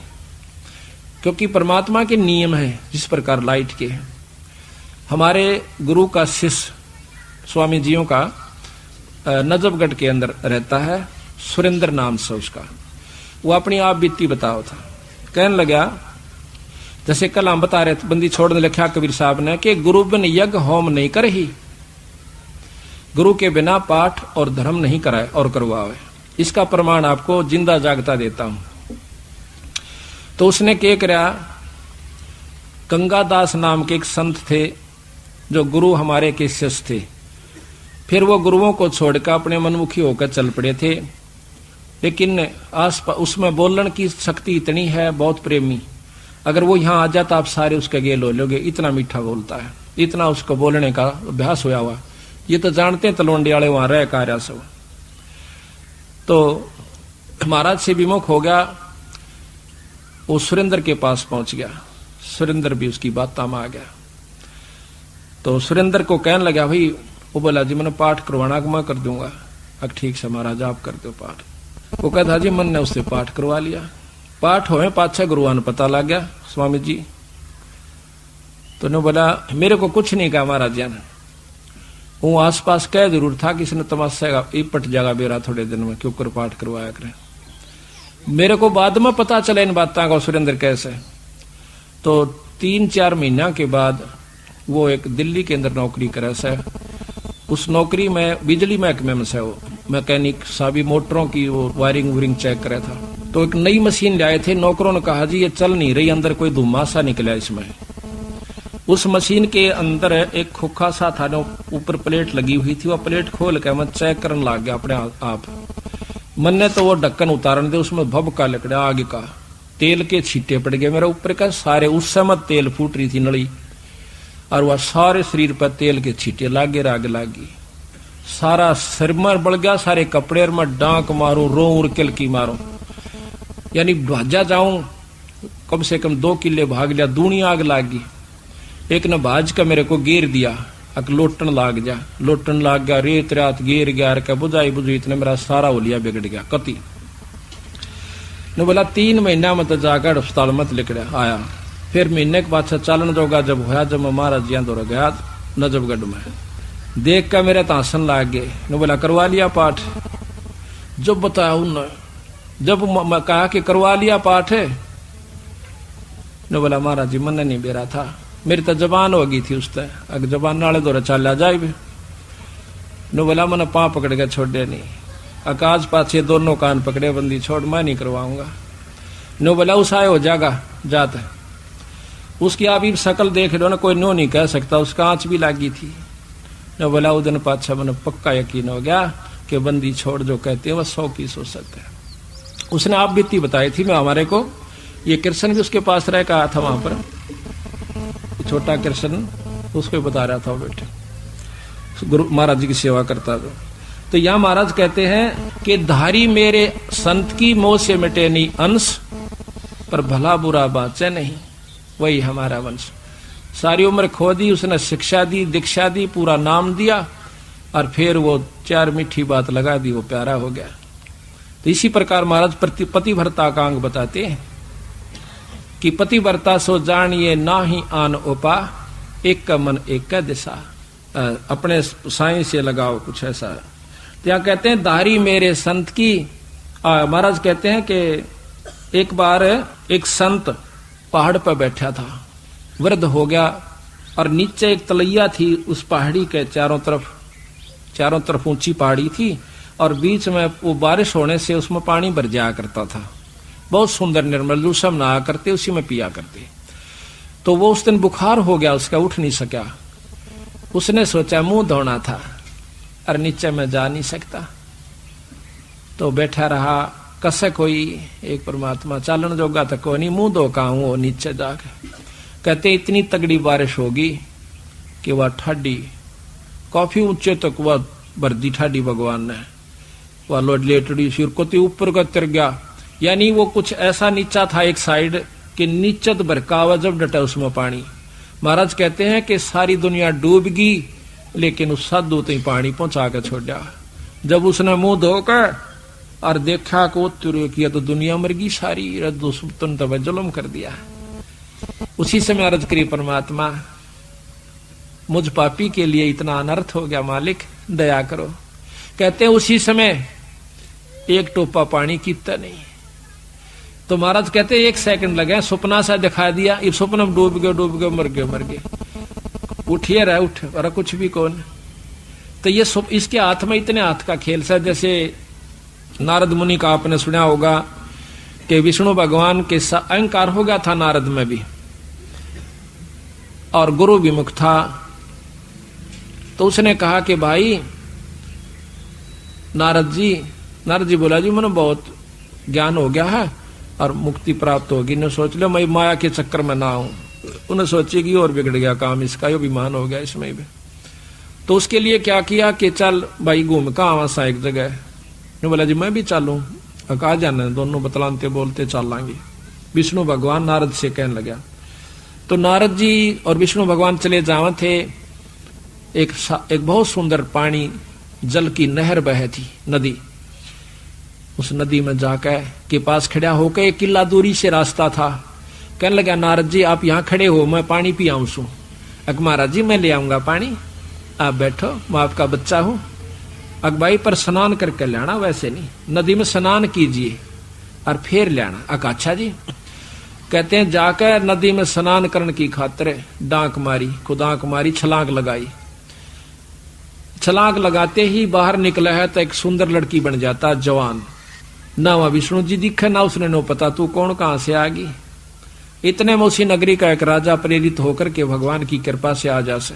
क्योंकि परमात्मा के नियम है जिस प्रकार लाइट के। हमारे गुरु का शिष्य स्वामी जियों का नजफगढ़ के अंदर रहता है, सुरेंद्र नाम से उसका, वो अपनी आप बीती बताओ था। कहने लगा, जैसे कल हम बता रहे थे, बंदी छोड़ने लिखा कबीर साहब ने कि गुरु बिन यज्ञ होम नहीं कर ही, गुरु के बिना पाठ और धर्म नहीं कराए और करवावे। इसका प्रमाण आपको जिंदा जागता देता हूं। तो उसने क्या करा, गंगादास नाम के एक संत थे जो गुरु हमारे के शिष्य थे। फिर वो गुरुओं को छोड़कर अपने मनमुखी होकर चल पड़े थे। लेकिन आसपास उसमें बोलने की शक्ति इतनी है, बहुत प्रेमी। अगर वो यहाँ आ जाता आप सारे उसके गेल हो लोगे, इतना मीठा बोलता है, इतना उसको बोलने का अभ्यास होया हुआ। ये तो जानते हैं तलवंडी वाले वहां रह कार्य सब। तो महाराज से विमुख हो गया, वो सुरेंद्र के पास पहुंच गया। सुरेंद्र भी उसकी बातों में आ गया। तो सुरेंद्र को कहने लगा, भाई वो बोला जी मैंने पाठ करवाना मैं कर दूंगा। अब ठीक से महाराज आप कर दो पाठ। वो कहता जी मन ने उससे पाठ करवा लिया। पाठ होए पाछा गुरुआन पता लग गया स्वामी जी। तो ने बोला मेरे को कुछ नहीं कहा महाराज ने। वो आसपास कह जरूर था कि इसने तमाशा का पट जाएगा बेरा थोड़े दिन में, क्यों कर पाठ करवाया करे। मेरे को बाद में पता चला इन बातों का सुरेंद्र कैसे। तो 3-4 महीना के बाद वो एक दिल्ली के अंदर नौकरी करे से। उस नौकरी में बिजली महकमे में से वो मैकेनिक साबी मोटरों की वो वायरिंग वरिंग चेक करे था। तो एक नई मशीन लाए थे। नौकरों ने कहा जी ये चल नहीं रही, अंदर कोई धुआं सा निकला इसमें। उस मशीन के अंदर एक खोखा सा था, ऊपर प्लेट लगी हुई थी। वो प्लेट खोल के मैं चेक करने लग गया अपने आप। मन ने तो वो ढक्कन उतारने दे, उसमें भभका लकड़ा आगे का तेल के छींटे पड़ गए मेरे ऊपर का सारे। उस समय तेल फूट रही थी नली, और वह सारे शरीर पर तेल के छींटे लागे राग लागी। सारा सिर में बढ़ गया, सारे कपड़े में डांक मारू, रो और किलकी मारू, यानी भाजा जाऊं। कम से कम 2 किले भाग लिया, दूनी आग लागी। एक ने भाज का मेरे को घेर दिया, अक लोटन लाग जा, लोटन लाग गया, रेत रात घेर गया के बुझाई बुझी, इतने मेरा सारा होलिया बिगड़ गया कति ने। बोला 3 महीना में तो जाकर अस्पताल मत लिखड़ा आया। फिर महीने के बाद चालन जोगा जब होया, जब मैं महाराज जी दौड़ गया नजफगढ़ में, देख कर मेरे तासन लाग गए। ने बोला करवा लिया पाठ। जब बताया उन्होंने, जब मैं कहा कि करवा लिया पाठ है, ने बोला महाराज जी मन नहीं बेरा था, मेरी तो जबान हो गई थी उस तय, अगर जबान नाले दौरा चल जाए भी। ने बोला मैंने पाँव पकड़ के छोड़े नहीं, आकाश पाछे दोनों कान पकड़े, बंदी छोड़ मैं नहीं करवाऊंगा। ने बोला उस आए हो जागा जाते। उसकी आप शकल देख लो ना, कोई नो नहीं कह सकता, उसका आंच भी लागी थी। ने बोला उदन पाछा मैंने पक्का यकीन हो गया कि बंदी छोड़ जो कहते हैं वह 100% सकता है। उसने आप बीती बताई थी मैं हमारे को, ये कृष्ण भी उसके पास रह का आया था वहां पर, छोटा कृष्ण उसको बता रहा था वो बेटे गुरु महाराज जी की सेवा करता था। तो यहाँ महाराज कहते हैं कि धारी मेरे संत की मोह से मिटे नहीं अंश, पर भला बुरा बाचे नहीं, वही हमारा वंश। सारी उम्र खो दी उसने, शिक्षा दी, दीक्षा दी, पूरा नाम दिया, और फिर वो 4 मीठी बात लगा दी, वो प्यारा हो गया। तो इसी प्रकार महाराज पतिव्रता का अंग बताते हैं कि पतिव्रता सो जानिए ना ही आन उपा, एक का मन एक का दिशा। अपने साई से लगाओ, कुछ ऐसा। क्या कहते हैं धारी मेरे संत की। महाराज कहते हैं कि एक बार एक संत पहाड़ पर बैठा था, वृद्ध हो गया, और नीचे एक तलैया थी उस पहाड़ी के चारों तरफ ऊंची पहाड़ी थी, और बीच में वो बारिश होने से उसमें पानी भर जाया करता था, बहुत सुंदर निर्मल, जो सब नहाया करते उसी में पिया करते। तो वो उस दिन बुखार हो गया उसका, उठ नहीं सका। उसने सोचा मुंह धोना था, और नीचे में जा नहीं सकता, तो बैठा रहा। कसक हुई एक परमात्मा, चालन जोगा तक को नहीं, मुंह धो का हूं नीचे जाके। कहते इतनी तगड़ी बारिश होगी कि वह ठाडी काफी ऊंचे तक वह भरदी ठाडी भगवान ने, वह लेटड़ी सिर को ऊपर का तिर गया। यानी वो कुछ ऐसा नीचा था एक साइड कि नीचत बरकावा जब डटा उसमें पानी। महाराज कहते हैं कि सारी दुनिया डूब गई, लेकिन उस साधु तो पानी पहुंचा के छोड़ा। जब उसने मुंह धोकर और देखा को किया तो दुनिया मर गई सारी, रद्दो सुल्तान तब जुल्म कर दिया। उसी समय अर्ज करी परमात्मा मुझ पापी के लिए इतना अनर्थ हो गया, मालिक दया करो। कहते हैं उसी समय एक टोपा पानी पीता नहीं। तो महाराज कहते 1 सेकंड लगे, सपना सा दिखा दिया, इस सपना में डूब गए, मर गए। उठिए रहा उठ, और कुछ भी कौन। तो ये इसके हाथ में इतने हाथ का खेल सा, जैसे नारद मुनि का आपने सुना होगा कि विष्णु भगवान के अहंकार हो गया था नारद में भी, और गुरु विमुख था, तो उसने कहा कि भाई नारद जी बोला जी मैंने बहुत ज्ञान हो गया है और मुक्ति प्राप्त होगी, ने सोच लो मैं माया के चक्कर में ना हूं। उन्हें सोची कि और बिगड़ गया काम इसका, यो विमान हो गया इसमें भी। तो उसके लिए क्या किया कि चल भाई घूम का आवा सा एक जगह। ने बोला जी मैं भी चलूं, कहा जाना, दोनों बतलाते बोलते चल लांगे। विष्णु भगवान नारद से कहने लगा। तो नारद जी और विष्णु भगवान चले जावा थे। एक बहुत सुंदर पानी जल की नहर बह थी, नदी। उस नदी में जाकर के पास खड़ा होकर एक किला दूरी से रास्ता था। कहने लगा नारद जी आप यहाँ खड़े हो, मैं पानी पी आऊं सू। अक महाराज जी मैं ले आऊंगा पानी, आप बैठो, मैं आपका बच्चा हूं। अक भाई पर स्नान करके लाना, वैसे नहीं, नदी में स्नान कीजिए और फिर लाना। अक अच्छा जी। कहते हैं जाकर नदी में स्नान करने की खातिर डांक मारी, खुदांक मारी, छलांग लगाई। छलांग लगाते ही बाहर निकला है तो एक सुंदर लड़की बन जाता, जवान। ना वहां विष्णु जी दिखे, ना उसने नो पता तू कौन कहां से आ गई। इतने में उसी नगरी का एक राजा प्रेरित होकर के भगवान की कृपा से आ जा से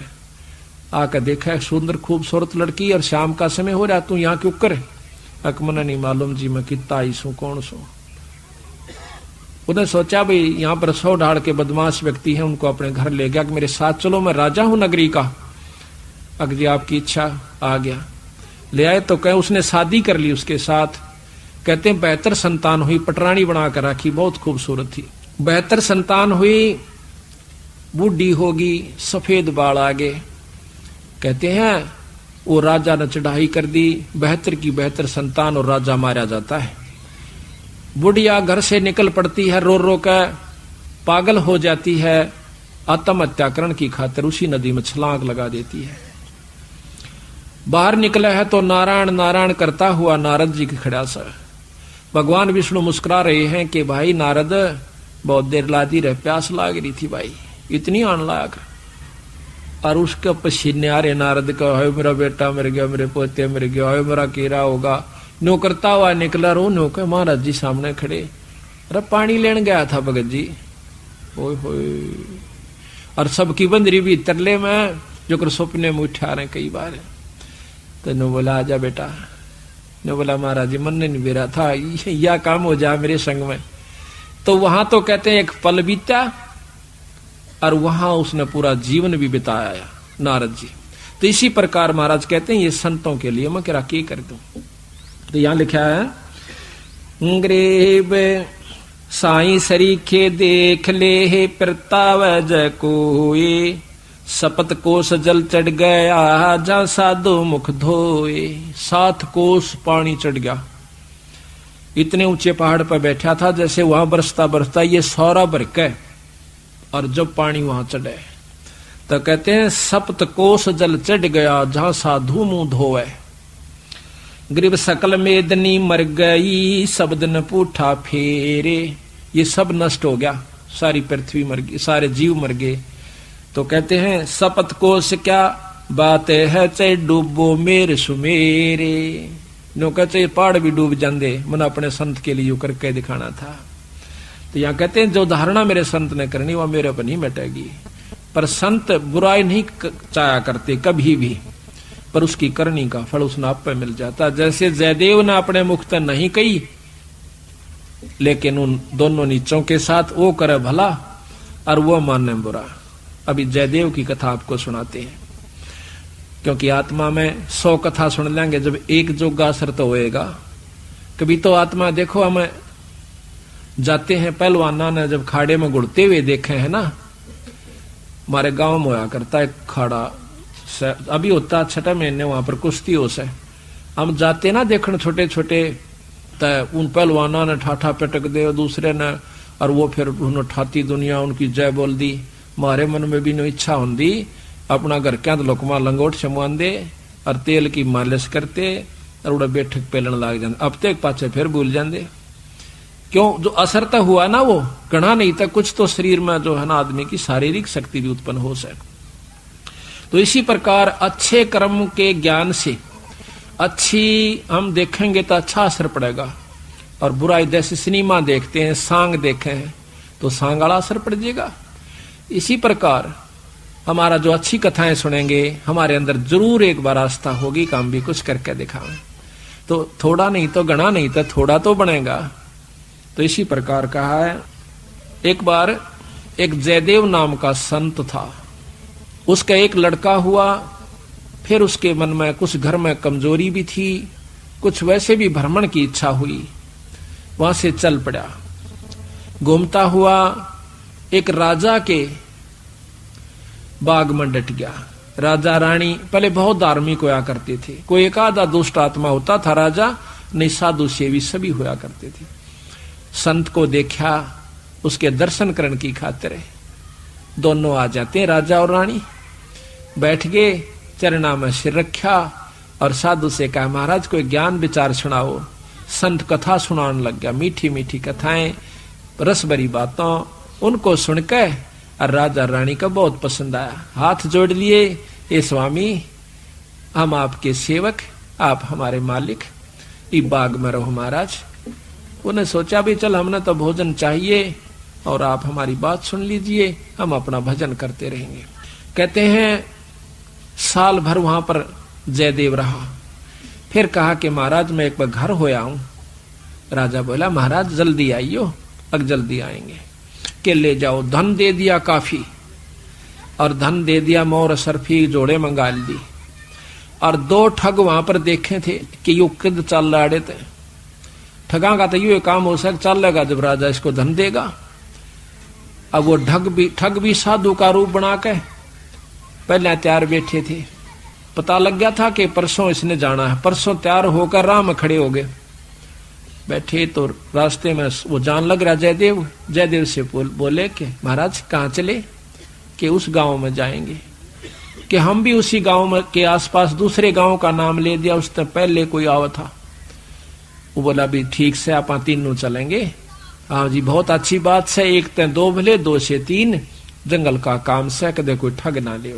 आकर देखा एक सुंदर खूबसूरत लड़की और शाम का समय हो रहा, तू यहाँ क्यों करे। अकमना नहीं मालूम जी मैं कितना आई सू, कौन सू। उन्हें सोचा भाई यहाँ पर 100 ढाड़ के बदमाश व्यक्ति हैं, उनको अपने घर ले गया कि मेरे साथ चलो, मैं राजा हूं नगरी का। अग जी आपकी इच्छा, आ गया। ले आए तो कहे उसने शादी कर ली उसके साथ। कहते हैं 72 संतान हुई, पटरानी बनाकर रखी, बहुत खूबसूरत थी। 72 संतान हुई, बूढ़ी होगी, सफेद बाल आगे। कहते हैं वो राजा ने चढ़ाई कर दी, 72 की 72 संतान और राजा मारा जाता है। बुढ़िया घर से निकल पड़ती है, रो रो कर पागल हो जाती है, आत्महत्याकरण की खातिर उसी नदी में छलांग लगा देती है। बाहर निकला है तो नारायण नारायण करता हुआ नारद जी के खड़ा सा। भगवान विष्णु मुस्कुरा रहे हैं कि भाई नारद बहुत देर लादी रहे, प्यास लाग रही थी भाई, इतनी आन लाग। और उसके पसीने आ रहे नारद का, हाय मेरा बेटा मर गया, मेरे पोते मर गया, हाय मेरा केरा होगा। नो करता हुआ निकला, रो नो के महाराज जी सामने खड़े। अरे पानी लेने गया था भगत जी, ओए होए। और सबकी बंदरी भी तरले में जो कर सपने में उठा रहे कई बार। तो नो बोला आजा बेटा। नो बोला महाराज जी मन ने नहीं बेरा था, या काम हो जा मेरे संग में। तो वहां तो कहते हैं एक पल बीता और वहां उसने पूरा जीवन भी बिताया नारद जी। तो इसी प्रकार महाराज कहते हैं ये संतों के लिए मैं क्या कर दूं। तो यहां लिखा है ग्रेब साई सरीखे देख ले प्रताव जय कोए, सपत कोस जल चढ़ गया जा साधो मुख धोए। 7 कोस पानी चढ़ गया, इतने ऊंचे पहाड़ पर बैठा था जैसे वहां बरसता बरसता ये सौरा बरके। और जब पानी वहां चढ़े तो कहते हैं सप्त कोस जल चढ़ गया जहां साधु मुंह धोए। गरीब सकल मेदनी मर गई शब्द न पूठा फेरे। ये सब नष्ट हो गया, सारी पृथ्वी मर गई, सारे जीव मर गए। तो कहते हैं सपत कोस क्या बात है, चाहे डूबो मेरे सुमेरे। नो कहते पहाड़ भी डूब जाते, मन अपने संत के लिए करके दिखाना था। तो यहाँ कहते हैं जो धारणा मेरे संत ने करनी वह मेरे पर नहीं मिटेगी। पर संत बुराई नहीं चाहा करते कभी भी, पर उसकी करनी का फल उसने आप पे मिल जाता। जैसे जयदेव ने अपने मुख तक नहीं कही, लेकिन उन दोनों नीचों के साथ वो करे भला और वो माने बुरा। अभी जयदेव की कथा आपको सुनाते हैं, क्योंकि आत्मा में 100 कथा सुन लेंगे, जब एक जोगा असर तो होएगा। कभी तो आत्मा देखो, हमें जाते हैं पहलवाना ने जब खाड़े में गुड़ते हुए देखे हैं ना, हमारे गांव में होया करता है खाड़ा, अभी होता 6 महीने वहां पर कुश्ती हो से। हम जाते ना देखने छोटे छोटे, उन पहलवाना ने ठाठा पटक दे दूसरे ने, और वो फिर उन्होंने ठाती दुनिया उनकी जय बोल दी। हमारे मन में भी नो इच्छा होंगी अपना घर क्या लोकमा लंगोट छमुआन दे और तेल की मालिश करते और उड़ा बैठक पेलन लाग जाते। अब तक पाछे फिर भूल जाते, क्यों जो असर तो हुआ ना वो गणा नहीं था, कुछ तो शरीर में जो है ना आदमी की शारीरिक शक्ति भी उत्पन्न हो सके। तो इसी प्रकार अच्छे कर्म के ज्ञान से अच्छी हम देखेंगे तो अच्छा असर पड़ेगा, और बुराई जैसे सिनेमा देखते हैं, सांग देखे हैं तो सांग वाला असर पड़ जाएगा। इसी प्रकार हमारा जो अच्छी कथाएं सुनेंगे हमारे अंदर जरूर एक बार आस्था होगी कि हम भी कुछ करके दिखाएं। तो थोड़ा नहीं तो गणा नहीं तो थोड़ा तो बनेगा। तो इसी प्रकार कहा है। एक बार एक जयदेव नाम का संत था, उसका एक लड़का हुआ। फिर उसके मन में कुछ घर में कमजोरी भी थी, कुछ वैसे भी भ्रमण की इच्छा हुई, वहां से चल पड़ा। घूमता हुआ एक राजा के बाग में डट गया। राजा रानी पहले बहुत धार्मिक होया करते थे, कोई एक आधा दुष्ट आत्मा होता था राजा, नहीं साधु सेवी सभी होया करते थे। संत को देखा, उसके दर्शन करने की खातिर दोनों आ जाते, राजा और रानी। बैठ गए, चरणा में सिर रखा और साधु से कहा, महाराज कोई ज्ञान विचार सुनाओ। संत कथा सुनाने लग गया, मीठी मीठी कथाएं, रस भरी बातों। उनको सुनकर और राजा रानी का बहुत पसंद आया, हाथ जोड़ लिए, ये स्वामी हम आपके सेवक, आप हमारे मालिक, इस बाग में रहो महाराज। उन्हें सोचा भी चल हमने तो भोजन चाहिए और आप हमारी बात सुन लीजिए, हम अपना भजन करते रहेंगे। कहते हैं साल भर वहां पर जयदेव रहा। फिर कहा कि महाराज मैं एक बार घर होया हूं। राजा बोला महाराज जल्दी आइयो। अब जल्दी आएंगे। के ले जाओ, धन दे दिया काफी, और धन दे दिया, मोर सरफी जोड़े मंगा दी। और 2 ठग वहां पर देखे थे कि यू किद चल रहे थे। ठगा का तो यू काम हो सक चल लगा जब राजा इसको धन देगा। अब वो ठग भी साधु का रूप बना के पहले तैयार बैठे थे। पता लग गया था कि परसों इसने जाना है। परसों तैयार होकर राह में खड़े हो गए। बैठे तो रास्ते में वो जान लग रहा जयदेव। जयदेव से बोले कि महाराज कहाँ चले? कि उस गांव में जाएंगे। कि हम भी उसी गांव में के आसपास दूसरे गांव का नाम ले दिया, उससे पहले कोई आवा था। वो बोला भी ठीक से आप तीनों चलेंगे। हाँ जी बहुत अच्छी बात से, 1 से 2 भले 2 से 3 जंगल का काम से कदे कोई ठग ना ले।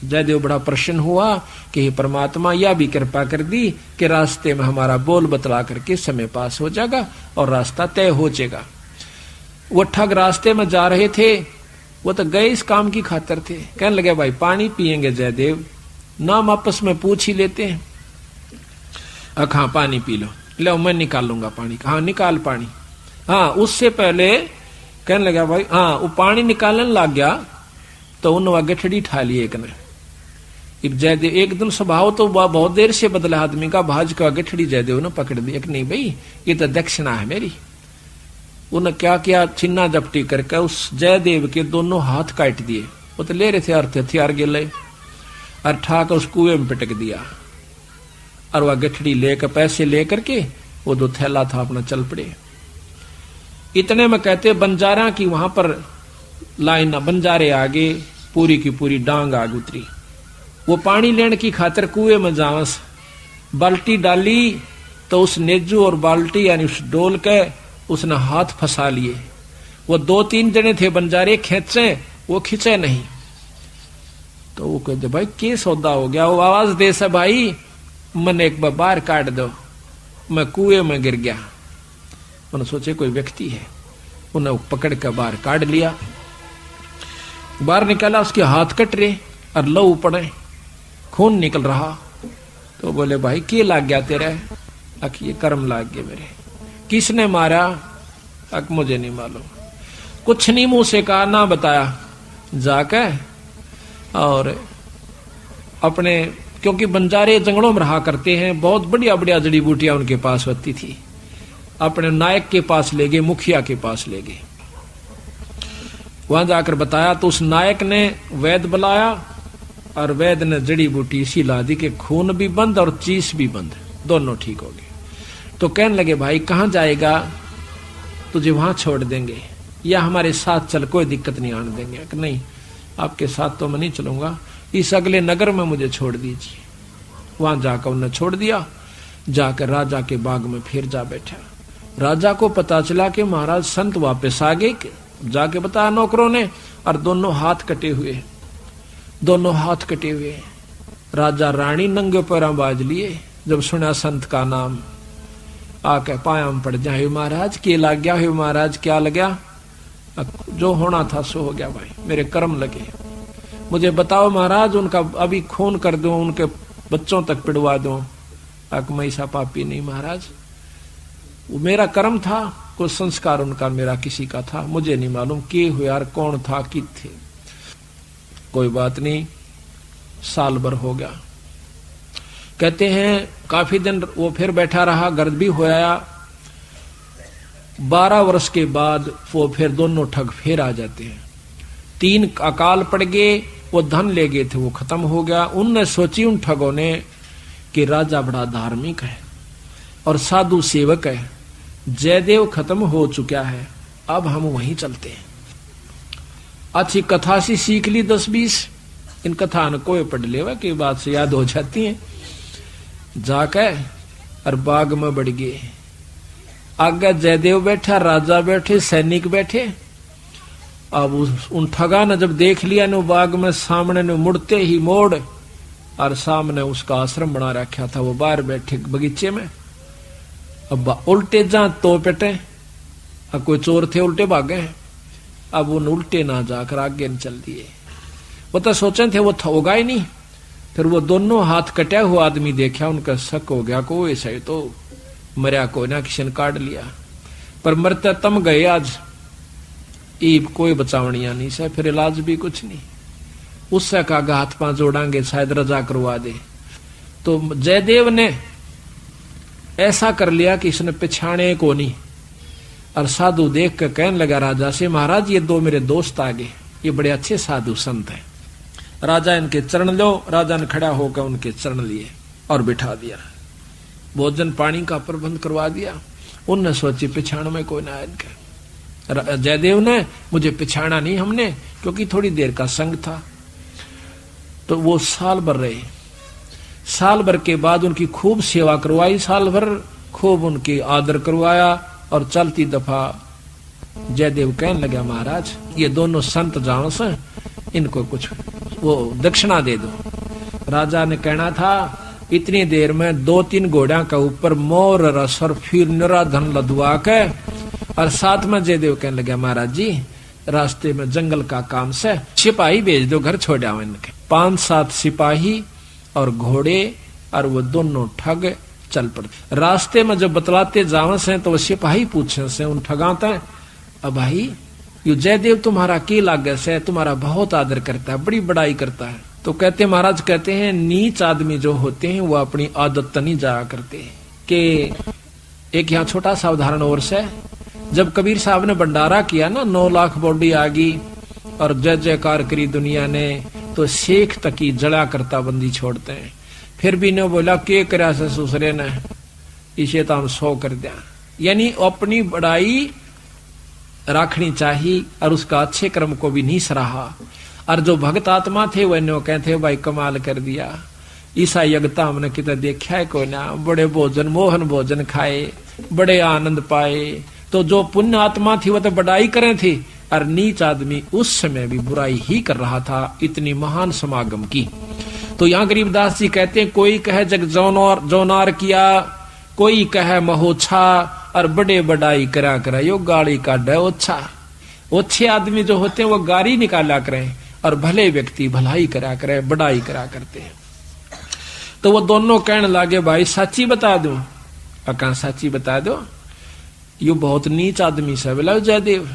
जयदेव बड़ा प्रसन्न हुआ कि हे परमात्मा यह भी कृपा कर दी कि रास्ते में हमारा बोल बतला करके समय पास हो जाएगा और रास्ता तय हो जाएगा। वो ठग रास्ते में जा रहे थे, वो तो गए इस काम की खातिर थे। कहने लगे भाई पानी पिएंगे जयदेव? नाम आपस में पूछ ही लेते हैं। हाँ पानी पी लो। लो मैं निकालूंगा पानी। हाँ निकाल पानी। हाँ उससे पहले कहने लगा भाई, हाँ वो पानी निकालने लग गया तो उन्होंने गठड़ी ठा ली एक ने। जयदेव एकदम स्वभाव तो बहुत देर से बदला आदमी का, भाज का गठड़ी जयदेव ने पकड़ दी। नहीं भाई ये तो दक्षिणा है मेरी। उन्हें क्या किया, छिन्ना जपटी करके उस जयदेव के दोनों हाथ काट दिए। वो तो ले रहे थे अर्थ हथियार गिले, और ठाक उस कुएं में पिटक दिया। और वह गठड़ी लेकर पैसे लेकर के वो जो थैला था अपना चल पड़े। इतने में कहते बंजारा की वहां पर लाइन, बंजारे आगे पूरी की पूरी डांग आग उतरी। वो पानी लेने की खातिर कुएं में जावस बाल्टी डाली तो उस नेजू और बाल्टी यानी उस डोल के उसने हाथ फंसा लिए। वो 2-3 जने थे बंजारे, खेचे वो खींचे नहीं। तो वो कहते भाई क्या सौदा हो गया? वो आवाज दे से भाई मन एक बार बाहर काट दो, मैं कुएं में गिर गया। उन्होंने सोचे कोई व्यक्ति है, उन्हें पकड़ कर बाहर काट लिया। बाहर निकाला, उसके हाथ कट रहे और लहू पड़े, खून निकल रहा। तो बोले भाई क्या लाग गया तेरे? अक ये कर्म लाग गए मेरे। किसने मारा? अक मुझे नहीं मालूम। कुछ नहीं मुंह से कहा, ना बताया। जाकर और अपने, क्योंकि बंजारे जंगलों में रहा करते हैं, बहुत बढ़िया बढ़िया जड़ी बूटियां उनके पास होती थी। अपने नायक के पास ले गए, मुखिया के पास ले गए। वहां जाकर बताया तो उस नायक ने वैद्य बुलाया और वैद्य ने जड़ी बूटी इसी ला दी कि खून भी बंद और चीस भी बंद, दोनों ठीक हो गए। तो कहने लगे भाई कहां जाएगा? तुझे वहां छोड़ देंगे या हमारे साथ चल, कोई दिक्कत नहीं आने देंगे। कि नहीं आपके साथ तो मैं नहीं चलूंगा, इस अगले नगर में मुझे छोड़ दीजिए। वहां जाकर उन्हें छोड़ दिया। जाकर राजा के बाग में फिर जा बैठा। राजा को पता चला कि महाराज संत वापस आ गए। जाके बताया नौकरों ने, और दोनों हाथ कटे हुए, दोनों हाथ कटे हुए। राजा रानी नंगे पैरों बाज लिए जब सुना संत का नाम। आके पाया में पड़ जाए, महाराज क्या लग गया? है महाराज क्या लग गया? जो होना था सो हो गया भाई, मेरे कर्म लगे। मुझे बताओ महाराज, उनका अभी खून कर दूं, उनके बच्चों तक पिड़वा दूं। मैं ऐसा पापी नहीं महाराज, वो मेरा कर्म था, कोई संस्कार उनका मेरा किसी का था, मुझे नहीं मालूम किए हुए यार कौन था कि थे। कोई बात नहीं, साल भर हो गया। कहते हैं काफी दिन वो फिर बैठा रहा, गर्द भी हो आया। 12 वर्ष के बाद वो फिर दोनों ठग फिर आ जाते हैं। 3 अकाल पड़ गए, वो धन ले गए थे, वो खत्म हो गया। उनने सोची उन ठगों ने कि राजा बड़ा धार्मिक है और साधु सेवक है, जयदेव खत्म हो चुका है, अब हम वहीं चलते हैं। अच्छी कथा सी सीख ली 10-20, इन कथा न कोई पढ़ लेवा की बात से याद हो जाती है। जाके और बाग में बढ़ गए। आगे जयदेव बैठा, राजा बैठे, सैनिक बैठे। अब उन ठगा ने जब देख लिया न बाग में सामने ने मुड़ते ही मोड़, और सामने उसका आश्रम बना रखा था, वो बाहर बैठे बगीचे में। अब उल्टे जा तो पेटे, अब कोई चोर थे उल्टे भागे, अब उन उल्टे ना जाकर आगे न चल दिए। वो तो सोचे थे वो होगा ही नहीं। फिर वो दोनों हाथ कटा हुआ आदमी देखा, उनका शक हो गया को ऐसा ही तो मरिया को ना किसी ने काट लिया, पर मरते तम गए आज, ईब कोई बचावनिया नहीं से, फिर इलाज भी कुछ नहीं। उससे कहा हाथ पांव जोड़ांगे शायद रजा करवा दे। तो जयदेव ने ऐसा कर लिया कि इसने पिछाने को नहीं, और साधु देख कर कहने लगा राजा से, महाराज ये 2 मेरे दोस्त आ गए, ये बड़े अच्छे साधु संत हैं, राजा इनके चरण लो। राजा ने खड़ा होकर उनके चरण लिए और बिठा दिया, भोजन पानी का प्रबंध करवा दिया। उनने सोची पिछाण में कोई ना इनके। जयदेव ने मुझे पिछाना नहीं हमने, क्योंकि थोड़ी देर का संग था। तो वो साल भर रहे। साल भर के बाद उनकी खूब सेवा करवाई, साल भर खूब उनकी आदर करवाया। और चलती दफा जयदेव कहने लगा महाराज ये दोनों संत जान से, इनको कुछ वो दक्षिणा दे दो। राजा ने कहना था इतनी देर में 2-3 घोड़ा का ऊपर मोर रस और फिर निराधन लदवा के, और साथ में जयदेव कहने लगा महाराज जी रास्ते में जंगल का काम से सिपाही भेज दो, घर छोड़ आओ इनके। 5-7 सिपाही और घोड़े, और वो दोनों ठग चल पड़ते। रास्ते में जब बतलाते जावे से तो वो सिपाही पूछे से उन ठगाते, अब भाई यू जयदेव तुम्हारा की लागे से, तुम्हारा बहुत आदर करता है, बड़ी बड़ाई करता है। तो कहते महाराज कहते हैं नीच आदमी जो होते हैं वो अपनी आदत नहीं जाया करते। कि एक यहाँ छोटा सा उदाहरण और से, जब कबीर साहब ने भंडारा किया ना, 9 लाख बॉडी आ गई और जय जयकार करी दुनिया ने, तो शेख तक ही जड़ा करता बंदी छोड़ते हैं। फिर भी ने बोला के करा से दूसरे ने, इसे तो हम 100 कर दिया। यानी अपनी बड़ाई रखनी चाहिए और उसका अच्छे कर्म को भी नहीं सराहा। और जो भक्त आत्मा थे वह नो कहते भाई कमाल कर दिया, ईसा यज्ञता हमने कितना देखा है कोई ना, बड़े भोजन मोहन भोजन खाए, बड़े आनंद पाए। तो जो पुण्य आत्मा थी वह तो बड़ाई करें थी, और नीच आदमी उस समय भी बुराई ही कर रहा था, इतनी महान समागम की। तो यहाँ गरीबदास जी कहते हैं कोई कहे जग जौनार किया, कोई कहे महोछा, और बड़े बड़ाई करा करा यो गाड़ी का डे ओछा। अच्छे आदमी जो होते हैं वो गाड़ी निकाला करें, और भले व्यक्ति भलाई करा करे, बड़ाई करा करते हैं। तो वो दोनों कहने लगे भाई सच्ची बता दो। कहा सच्ची बता दो, यू बहुत नीच आदमी से। बोला जयदेव,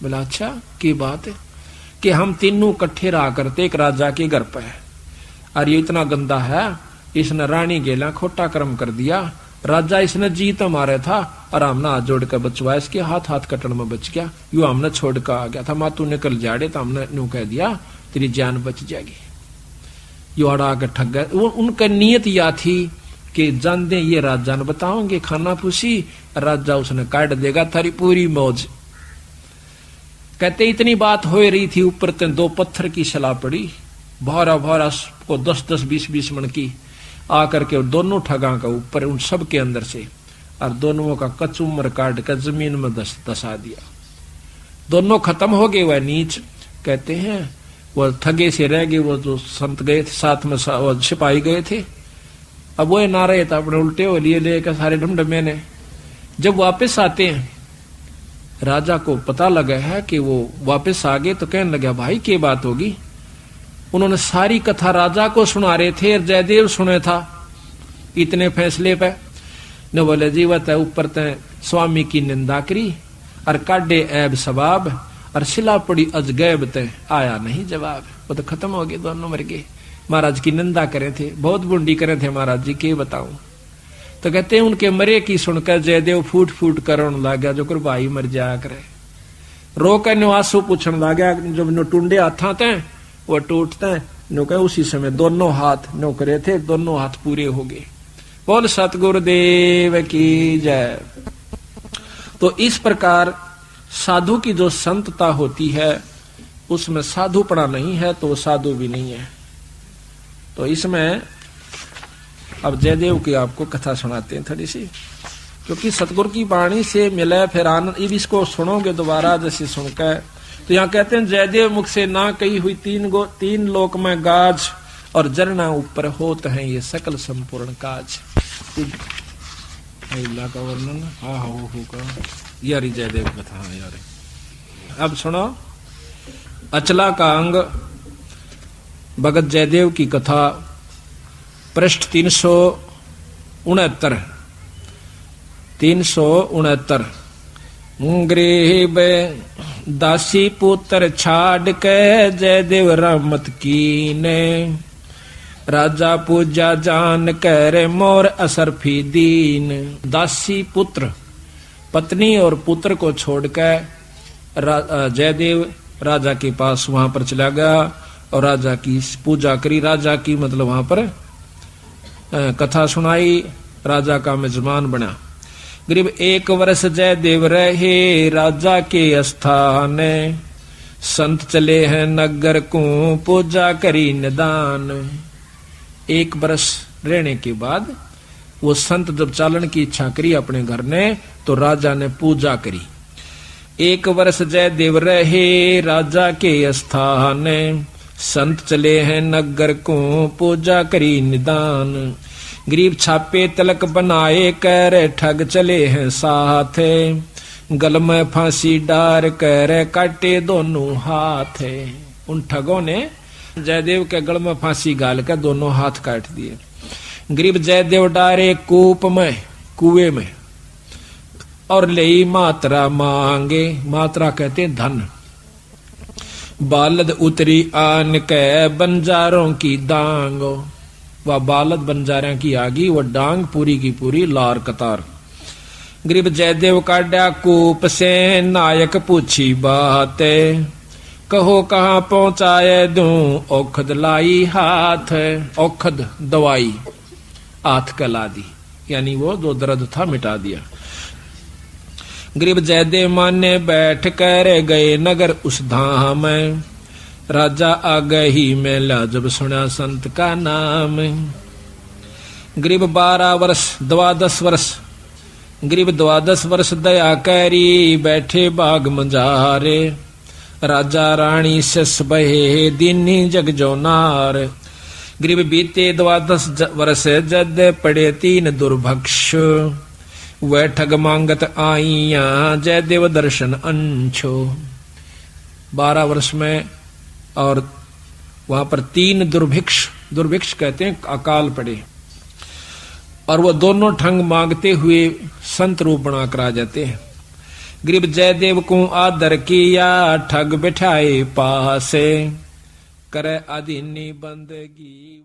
बोला अच्छा की बात है, कि हम तीनों इकट्ठे रहा करते एक राजा के घर पे, और ये इतना गंदा है, इसने रानी गेला खोटा कर्म कर दिया, राजा इसने जीत मारे था और हमने हाथ जोड़ कर बचवाया, इसके हाथ कटन में बच गया, यू हमने छोड़ कर आ गया था, माँ तू निकल जाड़े तो हमने न्यू कह दिया तेरी जान बच जाएगी। यू अड़ा के ठग गए। उनका नियत या थी कि जान दे ये राजा ने बताओगे खाना पूछी, राजा उसने काट देगा थारी पूरी मौज। कहते इतनी बात हो रही थी, ऊपर ते 2 पत्थर की सलाह पड़ी, भारा को 10-10 20-20 मन की आकर के दोनों ठगा का ऊपर उन सब के अंदर से, और दोनों का कचूमर काट कर जमीन में दसा दिया। दोनों खत्म हो गए। वह नीच कहते हैं वो ठगे से रह गए, वो जो संत गए थे साथ में वो सिपाही गए थे, अब वो ना रहे था, अपने उल्टे हो लिए लेकर सारे ढमढमे ने। जब वापस आते हैं राजा को पता लगा है कि वो वापस आ गए, तो कहने लगा भाई क्या बात होगी। उन्होंने सारी कथा राजा को सुना रहे थे और जयदेव सुने था इतने फैसले पे। न बोले जी वह ऊपर तय स्वामी की निंदा करी और काटे ऐब सबाब और सिला पड़ी अजगैब तय आया नहीं जवाब। वो तो खत्म हो गए, दोनों मर गए। महाराज की निंदा करे थे, बहुत बुंडी करे थे महाराज जी, के बताऊं। तो कहते हैं उनके मरे की सुनकर जयदेव फूट फूट करने लगा, जो कर भाई मर जाया करे। रो कर निवासु पूछने लगा, जब नो टूंडे हाथा थे वो टूटते नो कहे उसी समय दोनों हाथ नो करे थे, दोनों हाथ पूरे हो गए। बोल सतगुरुदेव की जय। तो इस प्रकार साधु की जो संतता होती है उसमें साधुपना नहीं है तो साधु भी नहीं है। तो इसमें अब जयदेव की आपको कथा सुनाते हैं थोड़ी सी, क्योंकि सतगुरु की वाणी से मिले फिर आनंद। इसको सुनोगे दोबारा जैसे सुनकर, तो यहाँ कहते हैं जयदेव मुख से ना कही हुई तीन लोक में गाज और जरना ऊपर होत है ये सकल संपूर्ण काज। का वर्णन हाँ होगा यारी जयदेव कथा। हाँ यार अब सुनो अचला का अंग भगत जयदेव की कथा पृष्ठ 369 गरीब दासी पुत्र छाड़ के जयदेव रहमत कीने राजा पूजा जान कर मोर असरफी दीन। दासी पुत्र पत्नी और पुत्र को छोड़कर जयदेव राजा के पास वहां पर चला गया और राजा की पूजा करी। राजा की मतलब वहां पर कथा सुनाई, राजा का मेजबान बना। करीब 1 वर्ष जयदेव रहे राजा के स्थान, संत चले हैं नगर को पूजा करी निदान। 1 वर्ष रहने के बाद वो संत जब चालन की इच्छा करी अपने घर ने तो राजा ने पूजा करी। 1 वर्ष जयदेव रहे राजा के स्थान, संत चले हैं नगर को पूजा करी निदान। गरीब छापे तलक बनाए कर ठग चले हैं साथ, गल में फांसी डार कर काटे दोनों हाथ। उन ठगों ने जयदेव के गल में फांसी गाल कर दोनों हाथ काट दिए। गरीब जयदेव डारे कूप में कुएं में और ले मात्रा मांगे, मात्रा कहते धन। बालद उतरी आन के बंजारों की डांग, वह बालद बंजारों की आगी वह डांग पूरी की पूरी लार कतार। गरीब जयदेव काटा कूप से नायक पूछी बात, कहो कहाँ पहुंचाए दूं औखद लाई हाथ। औखद दवाई हाथ कला दी, यानी वो जो दर्द था मिटा दिया। गरीब जयदेव माने बैठ कर गए नगर उस धाम, राजा आ गई मेला जब सुना संत का नाम। गरीब 12 वर्ष 12 वर्ष गरीब 12 वर्ष दया करी बैठे बाग मंजारे, राजा रानी सस बहे दीनी जग जो नार। गरीब बीते 12 वर्ष जद पड़े 3 दुर्भक्ष, वह ठग मांगत आईया जयदेव दर्शन अंशो। 12 वर्ष में और वहां पर 3 दुर्भिक्ष कहते हैं अकाल पड़े, और वो दोनों ठग मांगते हुए संत रूप बना कर आ जाते हैं। गरीब जयदेव को आदर किया ठग बिठाए पासे, करे अधीनी बंदगी।